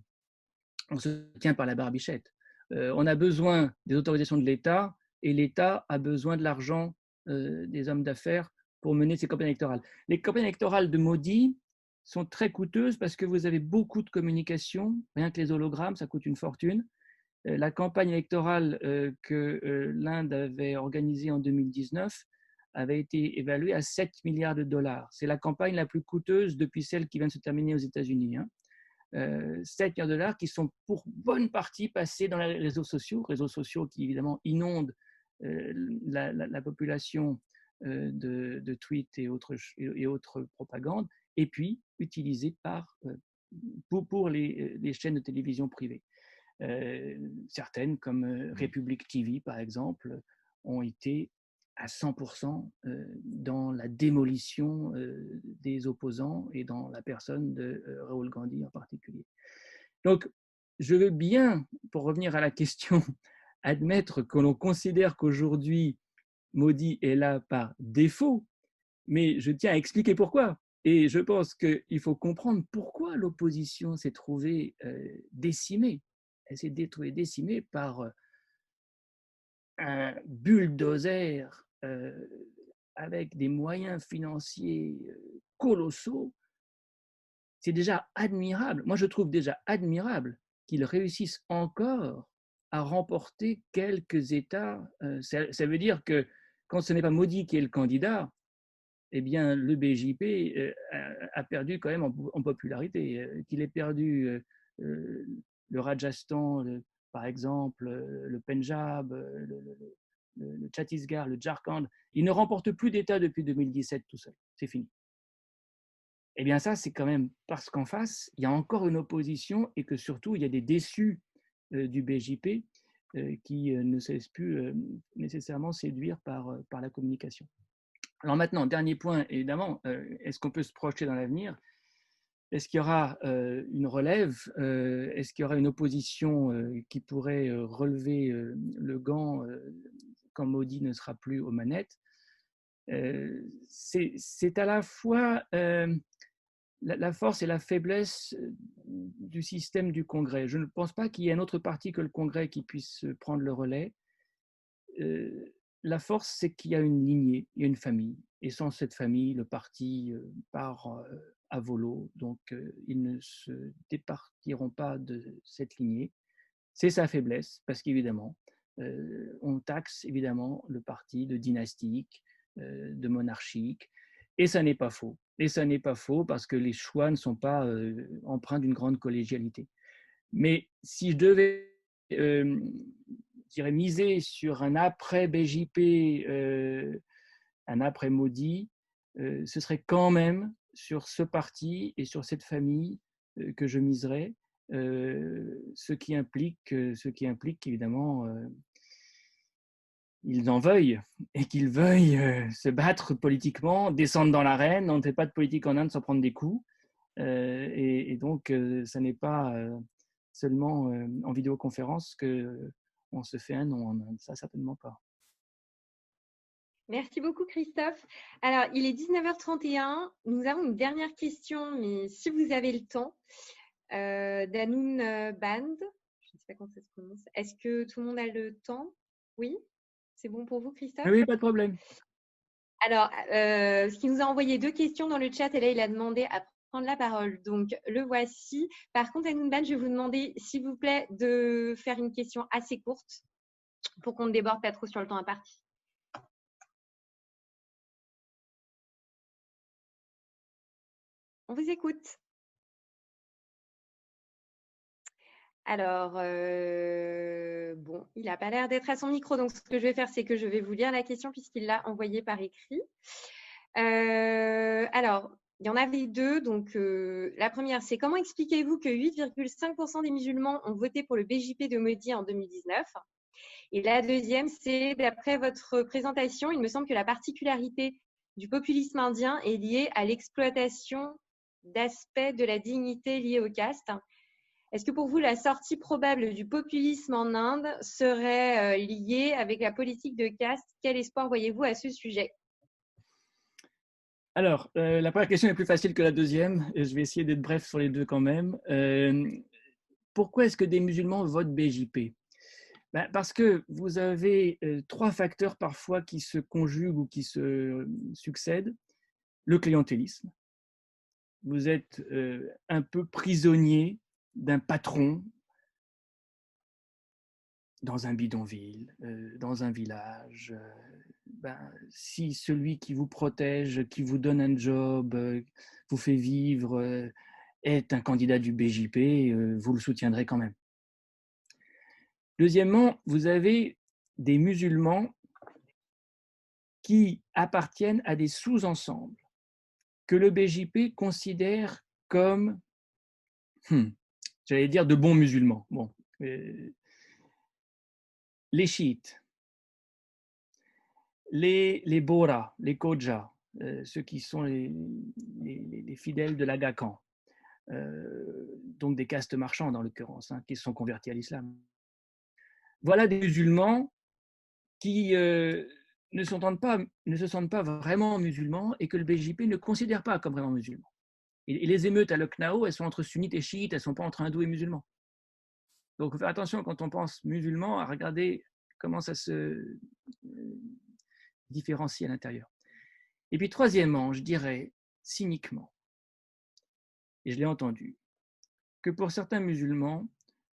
On se tient par la barbichette. On a besoin des autorisations de l'État et l'État a besoin de l'argent des hommes d'affaires pour mener ses campagnes électorales. Les campagnes électorales de Modi sont très coûteuses parce que vous avez beaucoup de communication, rien que les hologrammes, ça coûte une fortune. La campagne électorale que l'Inde avait organisée en 2019 avait été évaluée à 7 milliards de dollars. C'est la campagne la plus coûteuse depuis celle qui vient de se terminer aux États-Unis. 7 milliards de dollars qui sont pour bonne partie passés dans les réseaux sociaux qui évidemment inondent la population de tweets et autres propagandes, et puis utilisés pour les chaînes de télévision privées. Certaines, comme République TV par exemple, ont été à 100% dans la démolition des opposants et dans la personne de Rahul Gandhi en particulier. Donc, je veux bien, pour revenir à la question, admettre que l'on considère qu'aujourd'hui, Modi est là par défaut, mais je tiens à expliquer pourquoi. Et je pense qu'il faut comprendre pourquoi l'opposition s'est trouvée décimée. Elle s'est trouvée décimée par un bulldozer avec des moyens financiers colossaux. C'est déjà admirable. Moi, je trouve déjà admirable qu'ils réussissent encore à remporter quelques États. Ça veut dire que quand ce n'est pas Modi qui est le candidat, eh bien, le BJP a perdu quand même en popularité. Qu'il ait perdu le Rajasthan, par exemple, le Pendjab, le Chhattisgarh, le Jharkhand, il ne remporte plus d'État depuis 2017 tout seul. C'est fini. Eh bien, ça, c'est quand même parce qu'en face, il y a encore une opposition et que surtout, il y a des déçus du BJP qui ne se laissent plus nécessairement séduire par la communication. Alors maintenant, dernier point, évidemment, est-ce qu'on peut se projeter dans l'avenir ? Est-ce qu'il y aura une relève ? Est-ce qu'il y aura une opposition qui pourrait relever le gant quand Modi ne sera plus aux manettes ? C'est à la fois la force et la faiblesse du système du Congrès. Je ne pense pas qu'il y ait un autre parti que le Congrès qui puisse prendre le relais. La force, c'est qu'il y a une lignée, il y a une famille. Et sans cette famille, le parti part à volo. Donc, ils ne se départiront pas de cette lignée. C'est sa faiblesse, parce qu'évidemment, on taxe évidemment le parti de dynastique, de monarchique. Et ça n'est pas faux. Et ça n'est pas faux parce que les choix ne sont pas empreints d'une grande collégialité. Mais si je devais miser sur un après BJP, un après Modi, ce serait quand même sur ce parti et sur cette famille que je miserais, ce qui implique évidemment ils en veuillent et qu'ils veuillent se battre politiquement, descendre dans l'arène. On ne fait pas de politique en Inde sans prendre des coups. Et donc, ça n'est pas seulement en vidéoconférence qu'on se fait un nom en Inde. Ça, certainement pas. Merci beaucoup, Christophe. Alors, il est 19h31. Nous avons une dernière question, mais si vous avez le temps, d'Anoun Band. Je ne sais pas comment ça se prononce. Est-ce que tout le monde a le temps ? Oui ? C'est bon pour vous, Christophe ? Oui, pas de problème. Alors, ce qui nous a envoyé 2 questions dans le chat et là, il a demandé à prendre la parole. Donc, le voici. Par contre, Anoun Ban, je vais vous demander, s'il vous plaît, de faire une question assez courte pour qu'on ne déborde pas trop sur le temps imparti. vous écoute. Alors, bon, il n'a pas l'air d'être à son micro, donc ce que je vais faire, c'est que je vais vous lire la question puisqu'il l'a envoyée par écrit. Alors, il y en avait deux. Donc, la première, c'est comment expliquez-vous que 8,5% des musulmans ont voté pour le BJP de Modi en 2019 ? Et la deuxième, c'est d'après votre présentation, il me semble que la particularité du populisme indien est liée à l'exploitation d'aspects de la dignité liés au caste. Est-ce que pour vous, la sortie probable du populisme en Inde serait liée avec la politique de caste ? Quel espoir voyez-vous à ce sujet ? Alors, la première question est plus facile que la deuxième, et je vais essayer d'être bref sur les deux quand même. Pourquoi est-ce que des musulmans votent BJP ? Parce que vous avez trois facteurs parfois qui se conjuguent ou qui se succèdent. Le clientélisme. Vous êtes un peu prisonnier d'un patron dans un bidonville, dans un village. Si celui qui vous protège, qui vous donne un job, vous fait vivre, est un candidat du BJP, vous le soutiendrez quand même. Deuxièmement, vous avez des musulmans qui appartiennent à des sous-ensembles que le BJP considère comme, j'allais dire, de bons musulmans. Bon, les chiites, les Bohra, les Khoja, ceux qui sont les fidèles de l'Aga Khan, donc des castes marchands dans l'occurrence, qui se sont convertis à l'islam. Voilà des musulmans qui ne se sentent pas vraiment musulmans et que le BJP ne considère pas comme vraiment musulmans. Et les émeutes à Lucknow, elles sont entre sunnites et chiites, elles ne sont pas entre hindous et musulmans. Donc, il faut faire attention quand on pense musulman à regarder comment ça se différencie à l'intérieur. Et puis, troisièmement, je dirais cyniquement, et je l'ai entendu, que pour certains musulmans,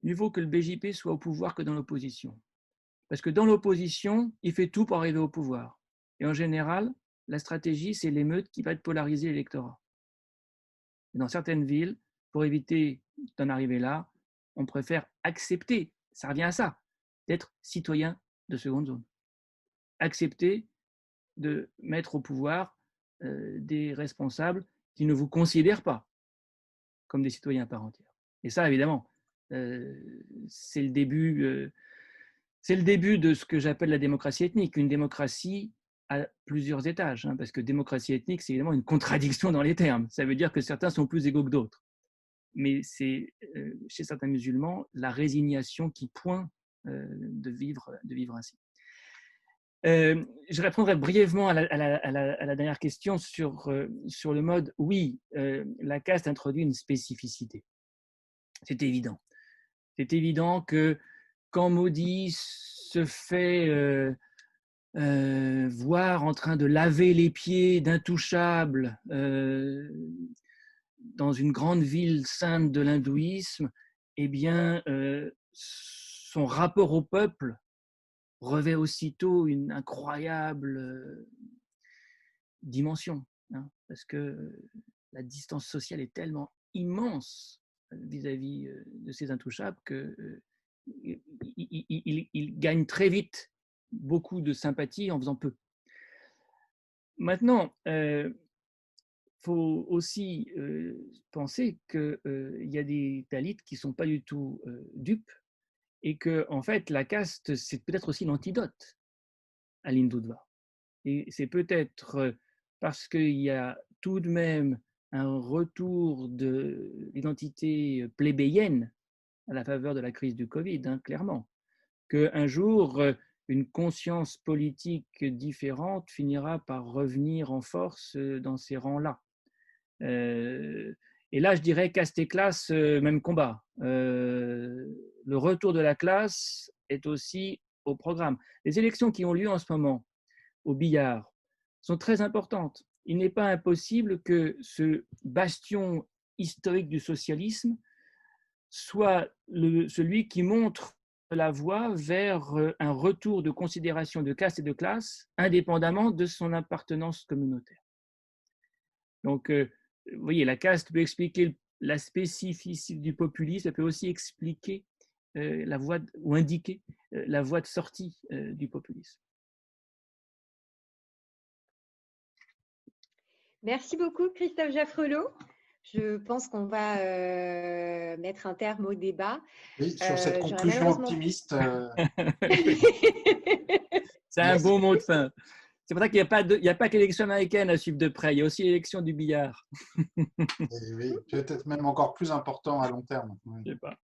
mieux vaut que le BJP soit au pouvoir que dans l'opposition. Parce que dans l'opposition, il fait tout pour arriver au pouvoir. Et en général, la stratégie, c'est l'émeute qui va polariser l'électorat. Dans certaines villes, pour éviter d'en arriver là, on préfère accepter, ça revient à ça, d'être citoyen de seconde zone. Accepter de mettre au pouvoir des responsables qui ne vous considèrent pas comme des citoyens à part entière. Et ça, évidemment, c'est le début de ce que j'appelle la démocratie ethnique. Une démocratie à plusieurs étages, parce que démocratie ethnique, c'est évidemment une contradiction dans les termes. Ça veut dire que certains sont plus égaux que d'autres. Mais c'est chez certains musulmans la résignation qui pointe de vivre ainsi. Je répondrai brièvement à la dernière question sur le mode. Oui, la caste introduit une spécificité. C'est évident. C'est évident que quand Modi se fait voir en train de laver les pieds d'intouchables dans une grande ville sainte de l'hindouisme, eh bien, son rapport au peuple revêt aussitôt une incroyable dimension, parce que la distance sociale est tellement immense vis-à-vis de ces intouchables qu'il gagne très vite beaucoup de sympathie en faisant peu. Maintenant, faut aussi penser qu'il y a des Dalits qui ne sont pas du tout dupes et que, en fait, la caste, c'est peut-être aussi l'antidote à l'hindutva. Et c'est peut-être parce qu'il y a tout de même un retour de l'identité plébéienne à la faveur de la crise du Covid, clairement, qu'un jour, une conscience politique différente finira par revenir en force dans ces rangs-là. Et là, je dirais caste et classe, même combat. Le retour de la classe est aussi au programme. Les élections qui ont lieu en ce moment au Bihar sont très importantes. Il n'est pas impossible que ce bastion historique du socialisme soit celui qui montre la voie vers un retour de considération de caste et de classe indépendamment de son appartenance communautaire. Donc, vous voyez, la caste peut expliquer la spécificité du populisme, ça peut aussi expliquer la voie ou indiquer la voie de sortie du populisme. Merci beaucoup, Christophe Jaffrelot. Je pense qu'on va mettre un terme au débat. Oui, sur cette conclusion optimiste. C'est un bon mot de fin. C'est pour ça qu'il n'y a pas que l'élection américaine à suivre de près, il y a aussi l'élection du billard. Oui, peut-être même encore plus important à long terme. Oui. Je sais pas.